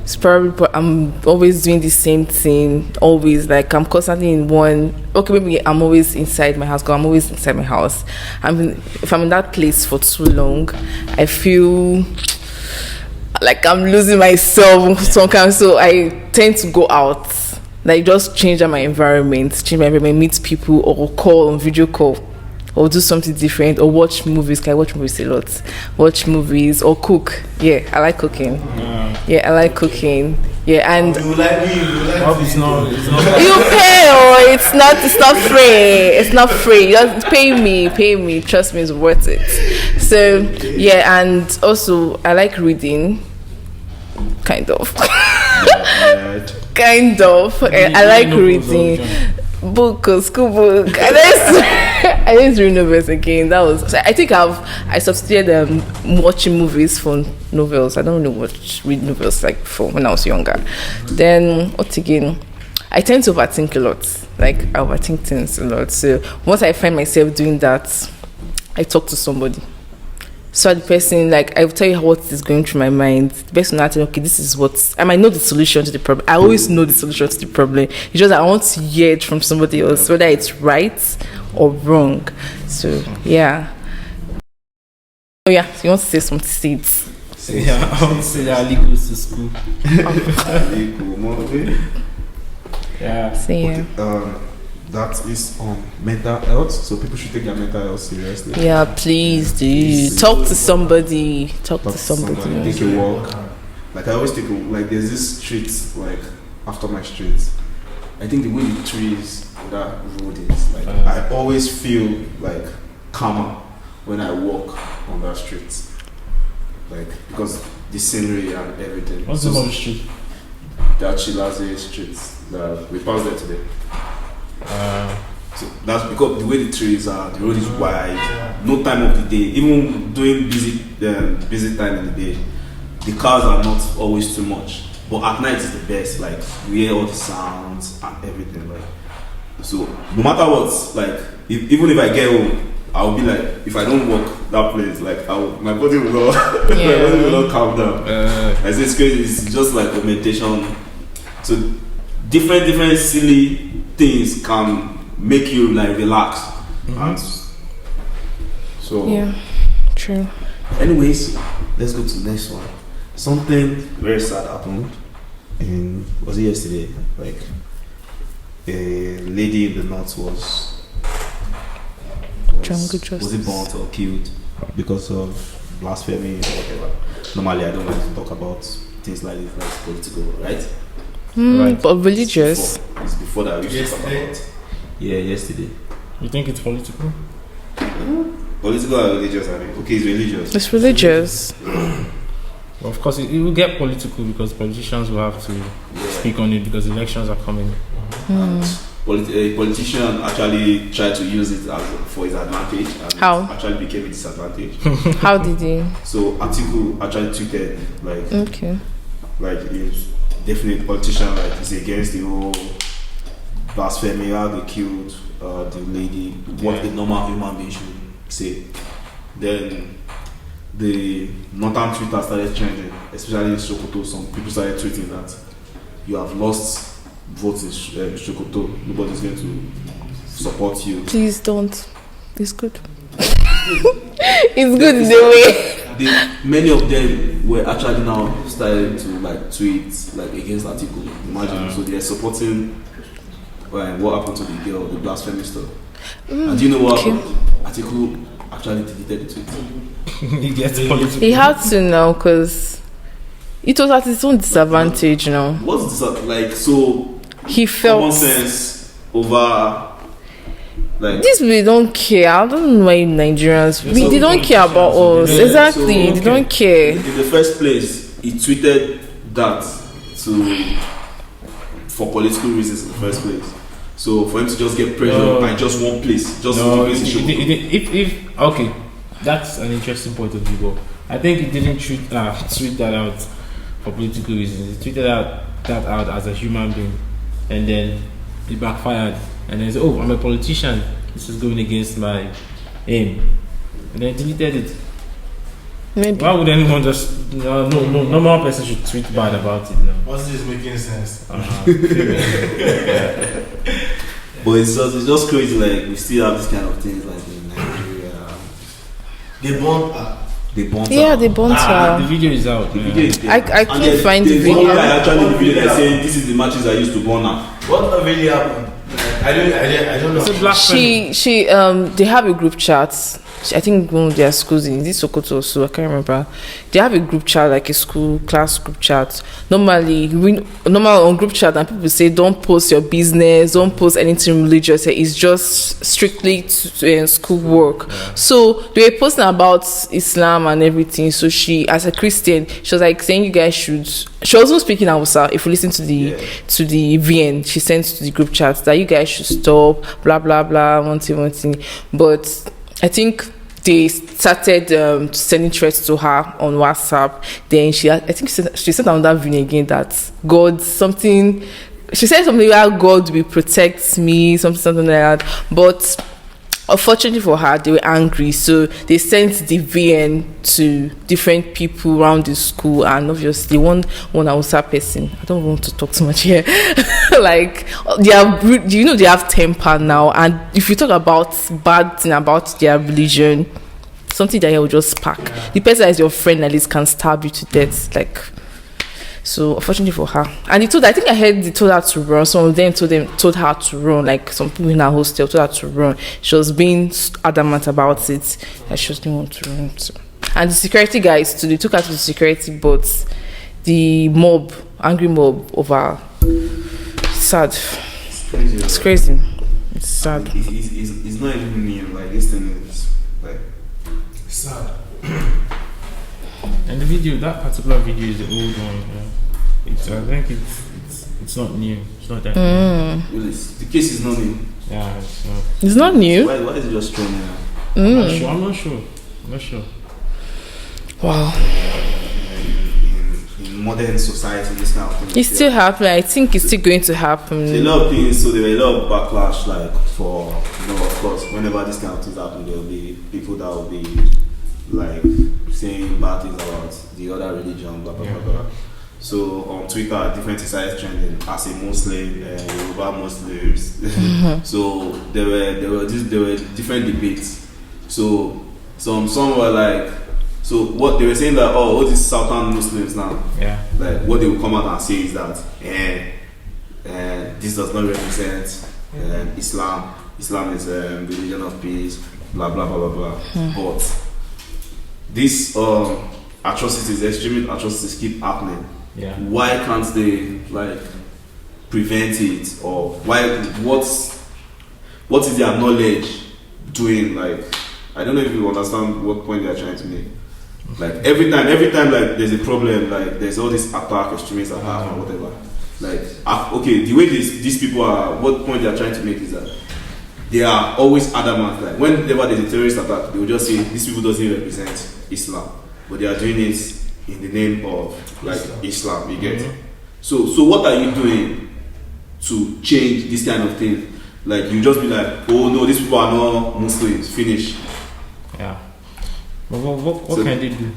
it's probably I'm always doing the same thing. Always, like, I'm constantly in one. Okay, maybe I'm always inside my house. Because I'm always inside my house. If I'm in that place for too long, I feel like I'm losing myself sometimes. So I tend to go out. like just change my environment, meet people or call on video call or do something different or watch movies. Can I watch movies a lot? Watch movies or cook. Yeah, I like cooking. Yeah, I like cooking. Yeah, and You like me? It's not. you pay or it's not free. It's not free. Just pay me. Trust me, it's worth it. So yeah, and also I like reading. Kind of. Kind of. I like reading. Book or school book. I didn't read novels again. That was. I think I substituted watching movies for novels. I don't really read novels like before when I was younger. Then what again? I tend to overthink a lot. Like I overthink things a lot. So once I find myself doing that, I talk to somebody. So the person, like, I will tell you what is going through my mind. The person will tell me, okay, this is what I might know the solution to the problem. I always know the solution to the problem. It's just that I want to hear it from somebody else, whether it's right or wrong. So yeah. Oh yeah, so you want to say something? Say it. Yeah, I want to say that Ali goes to school. Yeah. Say yeah. Okay, that is on mental health, so people should take their mental health seriously. Yeah, please do. Talk to somebody. Talk to somebody. Take a walk. Like I always take a like. There's this street like after my street. I think the way the trees on that road is like I always feel like calmer when I walk on that street. Like because the scenery and everything. What's the name of the street? That Chilaze Street. We passed there today. So that's because the way the trees are, the road is wide, no time of the day, even during busy time in the day, the cars are not always too much. But at night is the best, like you hear all the sounds and everything. Like so no matter what, like even if I get home, I'll be like, if I don't walk that place, like my body will not my body will not calm down. I say it's crazy, it's just like a meditation. So different silly things can make you like relax. And so yeah, true. Anyways, let's go to the next one. Something very sad happened was it yesterday? Like a lady in the north was it burnt or killed because of blasphemy or whatever. Normally I don't like to talk about things like this, like political, right? Right. But religious. It's before that. Yesterday. Yeah, yesterday. You think it's political? Political or religious? I mean, okay, it's religious. It's religious. Well, of course, it will get political because politicians will have to speak on it because elections are coming. And a politician actually tried to use it for his advantage. And How? It actually became a disadvantage. How did he? So Atiku actually tweeted like he's definitely politician, like he's against the whole blasphemy, how they killed the lady, what a normal human being should say. Then the northern Twitter started trending, especially in Sokoto. Some people started tweeting that you have lost votes in Sokoto. Nobody's going to support you. Please don't. It's good. It's good in the way. Many of them were actually now starting to like tweet like against Atiku. Imagine, so they are supporting what happened to the girl, the blasphemy stuff. And do you know what happened? Atiku actually deleted the tweet. He gets political. He had to now because it was at his own disadvantage now. What's this like? So he felt common sense over like these people don't care. I don't know why Nigerians they don't care about us. Yeah, Exactly, so, they don't care. In the first place, he tweeted that for political reasons in the first place. So for him to just get pressure by just one place, just one place, if okay, that's an interesting point of view. But I think he didn't tweet that out for political reasons. He tweeted that out as a human being, and then it backfired. And then said, "Oh, I'm a politician. This is going against my aim," and then deleted it. Maybe. Why would anyone just no normal person should tweet bad about it now? What's this making sense? But it's just crazy. Like we still have this kind of things like in Nigeria. They burnt her. They burnt Yeah, her. they burnt her. The video is out. The video is there. I couldn't find the There's one video. guy actually in the video that saying this is the matches I used to burn her. What really happened? Like, I don't know. It's a BLACKMEN. They have a group chat. I think one of their schools in this Sokoto or so, I can't remember. They have a group chat, like a school class group chat. Normally on group chat, and people say don't post your business, don't post anything religious. It's just strictly school work. Yeah. So they were posting about Islam and everything. So she, as a Christian, she was like saying you guys should. She wasn't speaking Hausa. If you listen to the VN, she sent to the group chat that you guys should stop. Blah blah blah. One thing. But I think they started sending threats to her on WhatsApp. Then she sent another video again that God something. She said something like God will protect me, something like that. But unfortunately for her, they were angry, so they sent the VN to different people around the school, and obviously one Hausa person. I don't want to talk too much here. Like they have temper now, and if you talk about bad thing about their religion, something that will just spark. Yeah. The person that is your friend at least can stab you to death. Like, so unfortunately for her, and I think I heard they told her to run. Some of them told her to run. Like some people in her hostel told her to run. She was being adamant about it, that she didn't want to run. So. And the security guys too, they took her to the security, but the angry mob over. Sad. It's crazy. It's sad. It's not even new. Like this thing is like sad. And the video, that particular video is the old one. Yeah. I think it's not new. It's not that new. Really, the case is not new. Yeah, it's not new. Why is it just trending now? I'm not sure. Wow. In modern society, this kind of thing. It's still happening. I think it's still going to happen. So a lot of things. So there were a lot of backlash, like for of course, whenever this kind of things happen, there will be people that will be like saying bad things about the other religion, blah blah blah blah. So on Twitter, different started trending as a Muslim, Yoruba Muslims. So there were different debates. So some were like, so what they were saying that all these Southern Muslims now, like what they will come out and say is that this does not represent Islam. Islam is a religion of peace, blah blah blah blah blah. But these atrocities, extreme atrocities keep happening. Yeah. Why can't they like prevent it, or what is their knowledge doing? Like, I don't know if you understand what point they're trying to make. Like every time like there's a problem, like there's all this attack, extremist attack or whatever. Like okay, the way these people are, what point they're trying to make is that they are always adamant. Like whenever there's a terrorist attack, they will just say these people doesn't represent Islam, but they are doing it in the name of like Islam. You get so what are you doing to change this kind of thing? Like you just be like, oh no, these people are not Muslims. Finish. Yeah. But what can they do?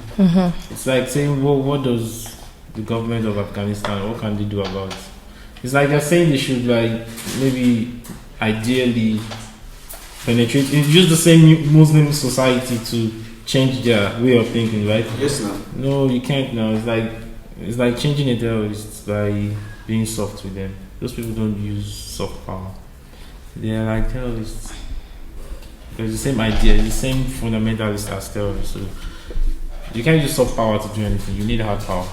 It's like saying, well, what does the government of Afghanistan, what can they do about it? It's like they're saying they should like maybe ideally penetrate, use the same Muslim society to change their way of thinking, right? Yes, no. No, you can't now. It's like changing a terrorist by being soft with them. Those people don't use soft power. They're like terrorists. There's the same idea, the same fundamentalist as terrorists. So you can't use soft power to do anything. You need hard power.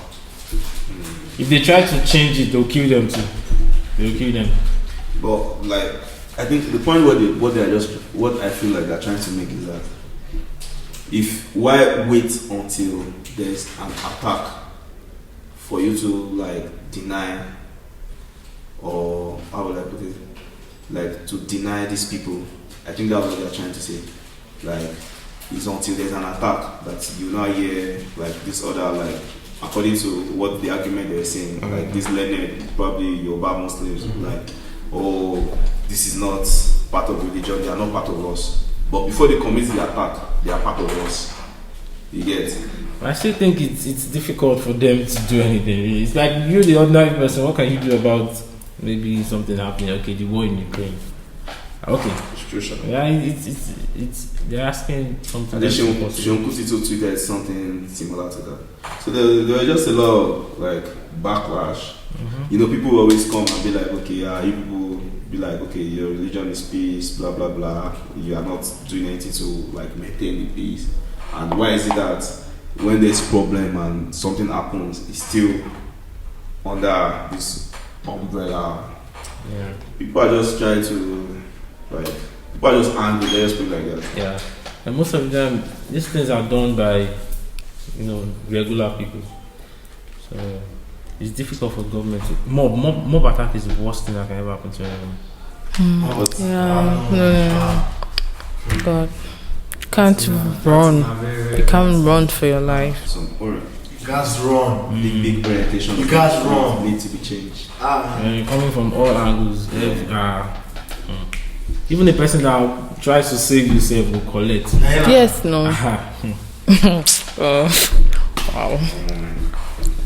If they try to change it, they'll kill them too. They'll kill them. But like, I think the point what I feel like they're trying to make is that why wait until there's an attack for you to like deny, or how would I put it, like to deny these people? I think that's what they're trying to say. Like, it's until there's an attack that you now hear like this other, like according to what the argument they were saying, like this learned probably Yoruba Muslims, like, oh, this is not part of religion, they are not part of us. But before they commit the attack, they are part of us. You get? I still think it's difficult for them to do anything. It's like you're the ordinary person. What can you do about maybe something happening? Okay, the war in Ukraine. Okay, situation. Yeah, it's they're asking something. And then Shonkusi tweeted something similar to that. So there were just a lot of like backlash. You know, people will always come and be like, okay, you people be like, okay, your religion is peace, blah blah blah. You are not doing anything to like maintain the peace. And why is it that when there's a problem and something happens, it's still under this umbrella? Yeah. People are just trying to like. People are just angry. They just speak like that. Yeah, and most of them, these things are done by, regular people. So it's difficult for government to mob attack is the worst thing that can ever happen to anyone. No. God, you can't run. You can't run for your life. You guys run. Big orientation. You guys run. Need to be changed. And coming from all angles, even the person that tries to save yourself will collect. Yes, no. Wow.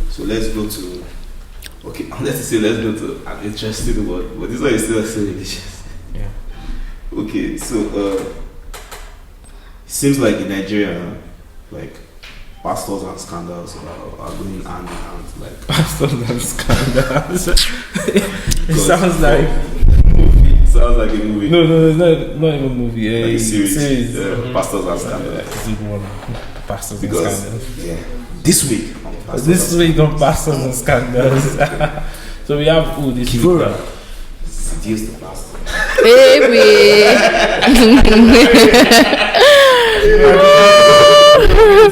So let's go to. Okay, let's go to an interesting word, but this one is still so delicious. Yeah. Okay, so seems like in Nigeria, like pastors and scandals are going hand in hand. Like Pastors and scandals. It sounds like. Sounds like a movie. No, it's not even a movie. Like a series. Pastors and Scandals. Pastors Because, and Scandals. yeah. This week on Pastors and Scandals. So we have who this week? Seduce the pastor. Baby.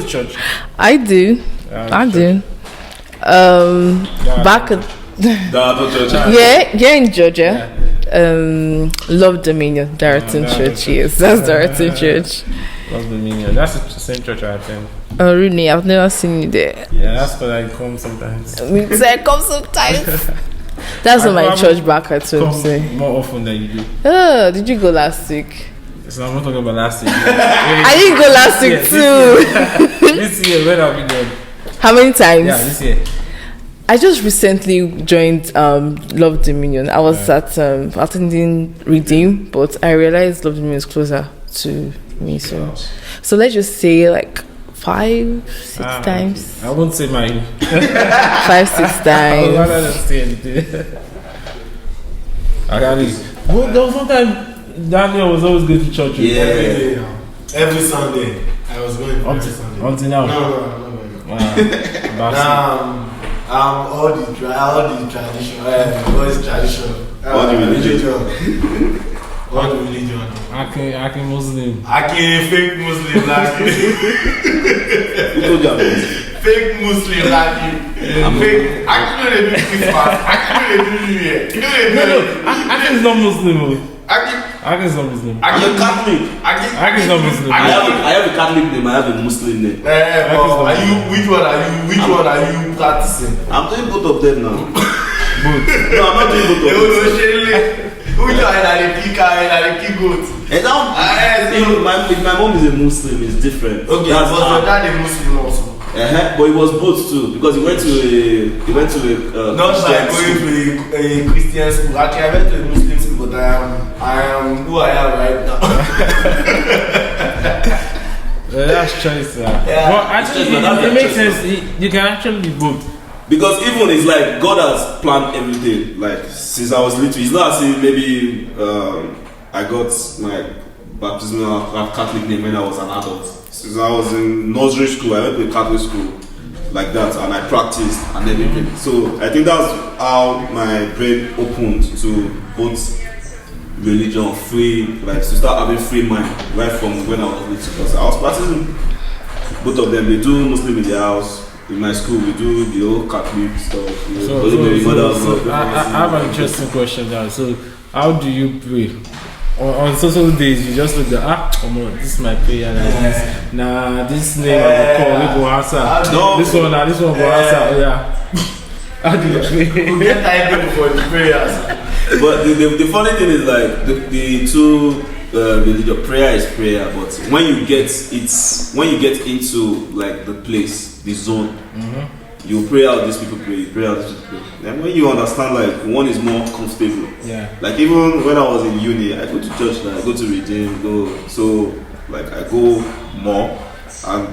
Church. I do. Back at in Georgia. Love Dominion, Darrington Church. Yes, that's Darrington Church. Love Dominion. That's the same church I attend. Oh really? I've never seen you there. Yeah, that's because I come sometimes. I come sometimes. That's what my church back at home say. More often than you do. Oh, did you go last week? So I'm not talking about last week. I didn't go last week too. This year, when have you gone? How many times? Yeah, this year. I just recently joined Love Dominion. I was at attending Redeem, but I realized Love Dominion is closer to me. So let's just say like 5-6 times. I won't say mine. 5-6 times. I would rather just stay in there. Well, there was one time Daniel was always going to church. Every Sunday. I was going every Sunday. Until now? No, I'm not going. All the tradition, all the religion. I can Muslim. Fake Muslim like Who told you about this? Fake Muslim like fake. I know they do Christmas. I know they do New Year. No. I is not Muslim. I is not Muslim. I'm a Catholic. I is not Muslim. I have a Catholic name. I have a Muslim name. Which one are you practicing? I'm doing both of them now. Both. No, I'm not doing both of them. Which one are the key goat? And now, if my mom is a Muslim, it's different. Okay, that's was your dad a Muslim also? But he was both too, because he went to a not like going to a Christian school. Actually, I went to a Muslim school, but I am who I am right now. That's choice. Yeah. But actually, it makes sense. You can actually be both. Because even it's like God has planned everything. Like since I was little, it's not as if maybe I got my baptismal Catholic name when I was an adult. Since I was in nursery school, I went to a Catholic school like that, and I practiced and everything. So I think that's how my brain opened to both religion, free, like to start having free mind right from when I was little. Because I was practicing both of them. They do Muslim in the house. In my school, we do the old Catholic stuff. I have an interesting question now. So, how do you pray? On social days, you just look at this is my prayer. This name I will call, we go answer. This one will answer. Oh, yeah. How do you pray? We get time for the prayers. But the funny thing is like the two religion, prayer is prayer, but when you get into like the place, the zone, you pray out, these people pray, you pray out, these people pray. Then when you understand, like, one is more comfortable. Yeah. Like, even when I was in uni, I go to church, like, I go to Redeem, like, I go more. And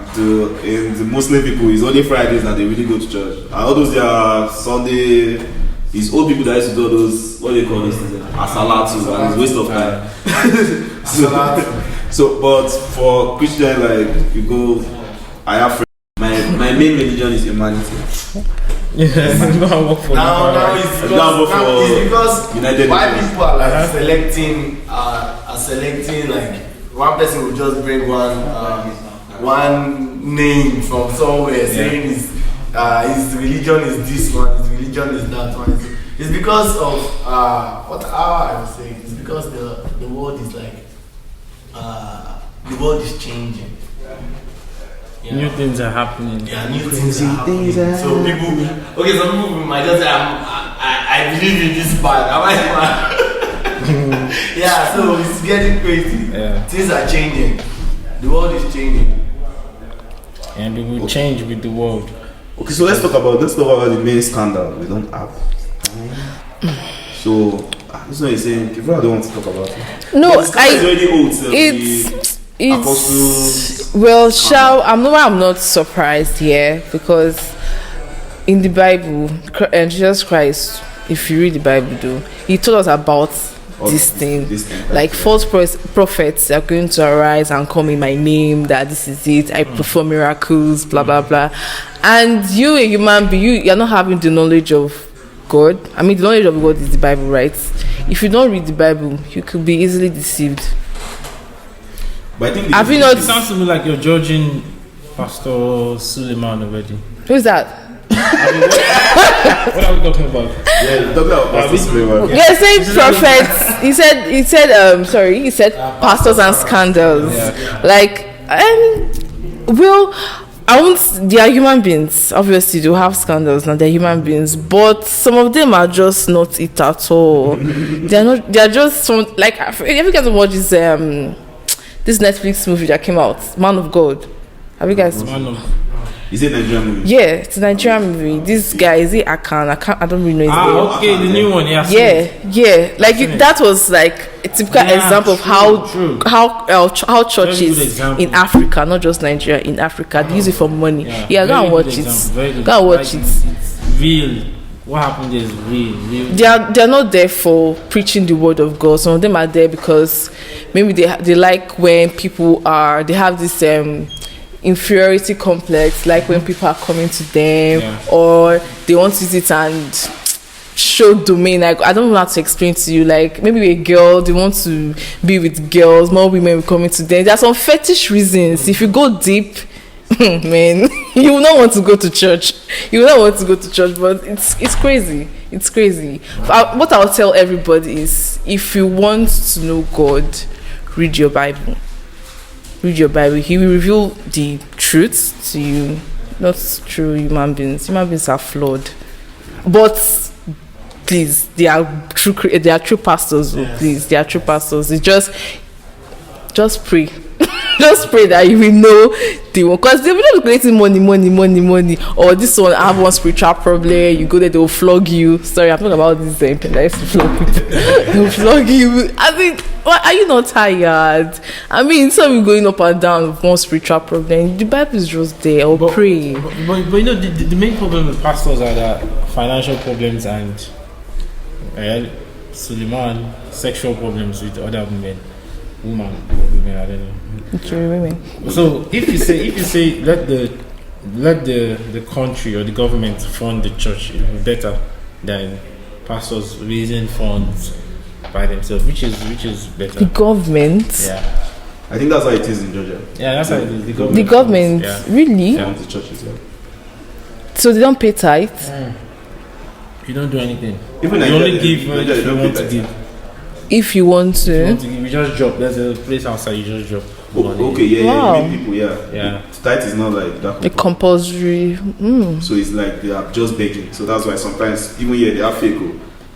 in the Muslim people, it's only Fridays that they really go to church. And all those their Sunday, it's old people that used to do those, what do they call this? Asalatu, and it's waste of time. So, but for Christian, like, you go, I have friends. My main religion is humanity. Yeah, now it's because United why Nations. people are like selecting like one person will just bring one name from somewhere saying his religion is this one, his religion is that one. It's because of what I was saying. It's because the world is like the world is changing. Yeah. New things are happening. Yeah, new things are happening. So people might just say, I believe in this part. Am I mad? Yeah, so it's getting crazy. Yeah. Things are changing. The world is changing. And it will change with the world. Okay, so let's talk about the main scandal we don't have. So this is what you're saying. People don't want to talk about it. No, it's already old. So I'm not surprised here because in the Bible, Jesus Christ, if you read the Bible, he told us about this thing. Like false prophets are going to arise and come in my name, that this is it, I perform miracles, blah blah blah. And you, a human being, you're not having the knowledge of God. I mean, the knowledge of God is the Bible, right? If you don't read the Bible, you could be easily deceived. But I think it sounds to me like you're judging Pastor Suleiman already. Who's that? What are we talking about? Yeah, we're talking about Pastor Suleiman. Yeah, saying prophets. He said pastors and scandals. Yeah. Like, they are human beings. Obviously, they have scandals now. They're human beings, but some of them are just not it at all. They are just like. Have you guys watched this Netflix movie that came out, Man of God? Have you guys? Is it a Nigerian movie? Yeah, it's a Nigerian movie. This guy, is it Akan? I don't really know his name. Okay, the new one, yeah. Yeah. Like that was like a typical example of how churches in Africa, not just Nigeria, in Africa, they use it for money. Yeah, go and watch it. Go and watch it. It's real. What happened is real. They are not there for preaching the word of God. Some of them are there because maybe they like when people they have this inferiority complex, like when people are coming to them, or they want to use it and show domain. Like, I don't know how to explain to you. Like, maybe a girl, they want to be with girls, more women will coming to them. There are some fetish reasons. If you go deep, man, you will not want to go to church. But it's crazy. It's crazy. What I'll tell everybody is, if you want to know God, read your Bible. Read your Bible. He will reveal the truth to you. Not true human beings. Human beings are flawed, but please, they are true pastors. Yes. Please, they are true pastors. It's just pray. Just pray that you will know the one, because they will not be collecting money. Or this one, I have one spiritual problem. You go there, they will flog you. Sorry, I'm talking about this. They used to flog people. They will flog you. I mean, are you not tired? I mean, so we're going up and down with one spiritual problem. The Bible is just there. Or pray. But you know, the main problem with pastors are that financial problems and Suleiman sexual problems with other women, I don't know. Women. So if you say let the country or the government fund the church, it will be better than pastors raising funds by themselves, which is better. The government. Yeah. I think that's how it is in Georgia. Yeah, that's how it is. The government. Yeah. Really? Yeah, the churches. Yeah. So they don't pay tithe. You don't do anything. Even you only give if you want to give. If you want to. You just drop. There's a place outside. You just drop. Okay, yeah, wow. You meet people, yeah. Tithe is not like that. A compulsory. So it's like they are just begging. So that's why sometimes even here they are fake.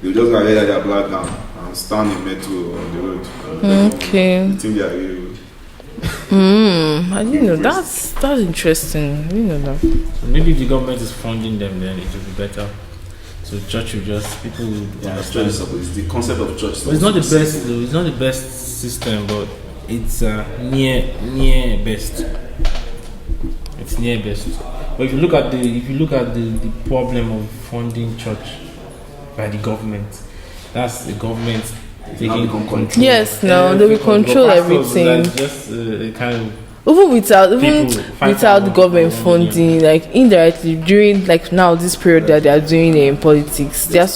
They just go ahead their blood down and stand in metro on the road. Okay. I think they are real. I didn't know. That's interesting. I didn't know that. So maybe if the government is funding them, then it will be better. So church will just people will understand. It's the concept of church. But it's not the best though. It's not the best system, but it's near best. It's near best. But if you look at the problem of funding church by the government, that's the government taking control. Yes, no, they will control everything. Like just kind of even without the government funding, like indirectly during like now this period that they are doing in politics, there are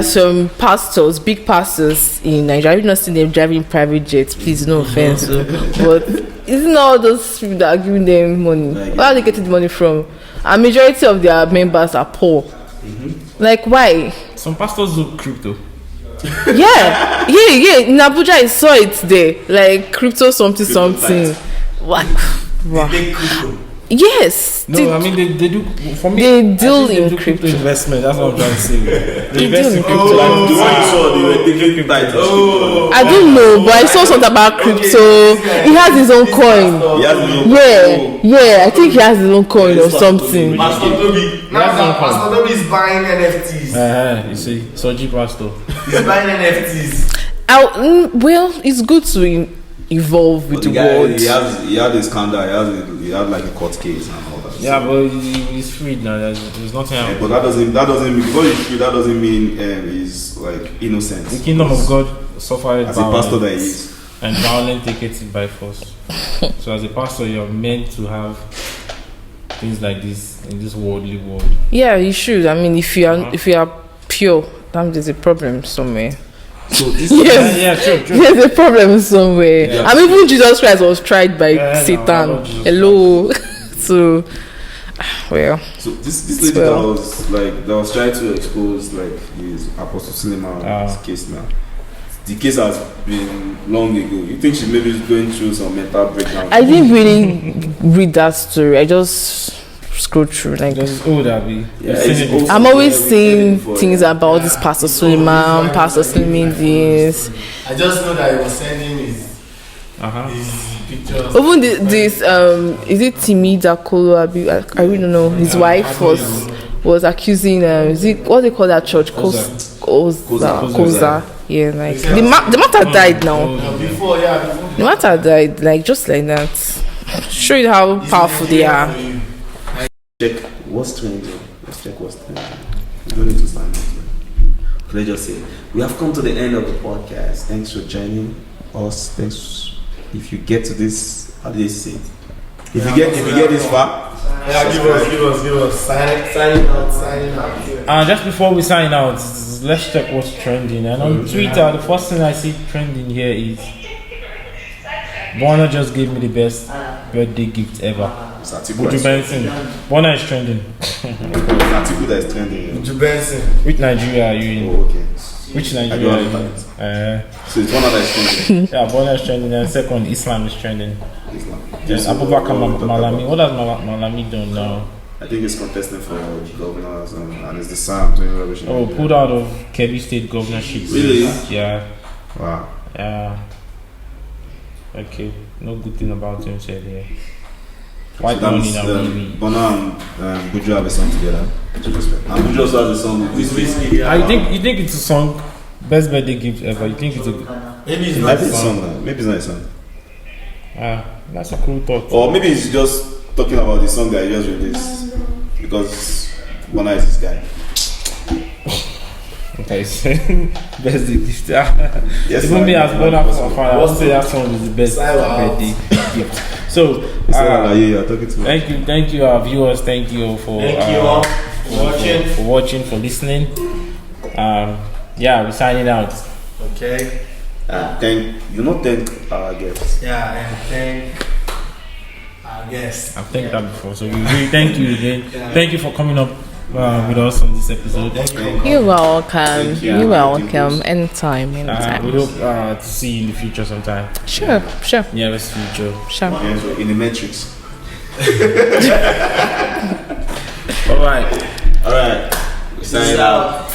some pastors, big pastors in Nigeria. I've not seen them driving private jets. Please, no offense, but isn't all those people that are giving them money? Where are they getting the money from? A majority of their members are poor. Like why? Some pastors do crypto. Yeah. In Abuja I saw it there, like crypto something. What? Wow. Yes. No, I mean they do. For me, they deal they in do crypto investment. That's what I'm trying to say. They deal in crypto. The one you saw, they were taking titles. I don't know, but I saw something about crypto. He has his own coin. Yeah. I think he has his own coin or something. Pastor Toby is buying NFTs. You see, Soji Pastor. He's buying NFTs. Well, it's good to evolve with the world. He had a scandal. He had like a court case and all that. Yeah, but he's freed now. There's nothing. Yeah, but that doesn't mean because he's free. That doesn't mean he's like innocent. The kingdom of God suffered as a pastor that he is, and violent take it by force. So as a pastor, you're meant to have things like this in this worldly world. Yeah, you should. I mean, if you are pure, then there's a problem somewhere. So this true. There's a problem somewhere. Yeah. I mean, even Jesus Christ was tried by Satan. No, hello. So, well. So this lady that was trying to expose like his Apostle Suleiman's case now. The case has been long ago. You think she maybe is going through some mental breakdown? I didn't really read that story. I just scroll through like I'm always seeing things about this Pastor Suleiman this. I just know that he was sending his pictures. Even this is it Timi Dakolo? I really don't know. His wife was accusing is it what they call that church? Koza. Yeah, like the matter died now. Before. The matter died like just like that. Show you how powerful they are. Check what's trending. Let's check what's trending. You don't need to stand up. Let's just say we have come to the end of the podcast. Thanks for joining us. Thanks if you get to this. How do they say it? If you get this far. Yeah, give us. Signing out. Just before we sign out, let's check what's trending. And on Twitter, the first thing I see trending here is Burna just gave me the best birthday gift ever. Buju Benson. Burna is trending. Article that is trending. Buju Benson. Which Nigeria are you in? Oh, okay. Which Nigeria are you in? So it's Burna that is trending. Yeah, Burna is trending. And second, Islam is trending. Yes, Abubakar Malami. What has Malami done now? I think it's contesting for governors and it's the Sam doing rubbish. Oh, pulled out of Kebbi State governorship. Really? Yeah. Wow. Yeah. Okay. No good thing about him said here. White so money now. Burna and Buju have a song together. And Buju also has a song with Whiskey. You think it's a song? Best birthday gift ever. You think it's a maybe it's not a song. Maybe it's not a song. That's a cool thought. Or maybe it's just talking about the song that he just released because Burna is this guy. Okay, so best gift. Yes, even me as Burna fan, I would say that song is the best birthday gift. So, thank you, our viewers. Thank you for watching, for listening. We're signing out. Okay. Thank our guests. Yeah, and thank our guests. I've thanked that before, so we really thank you again. Thank you for coming up with us on this episode. You're welcome. You're welcome. Anytime. We hope to see you in the future sometime. Sure. Nearest future. Sure. In the Matrix. All right. We sign out.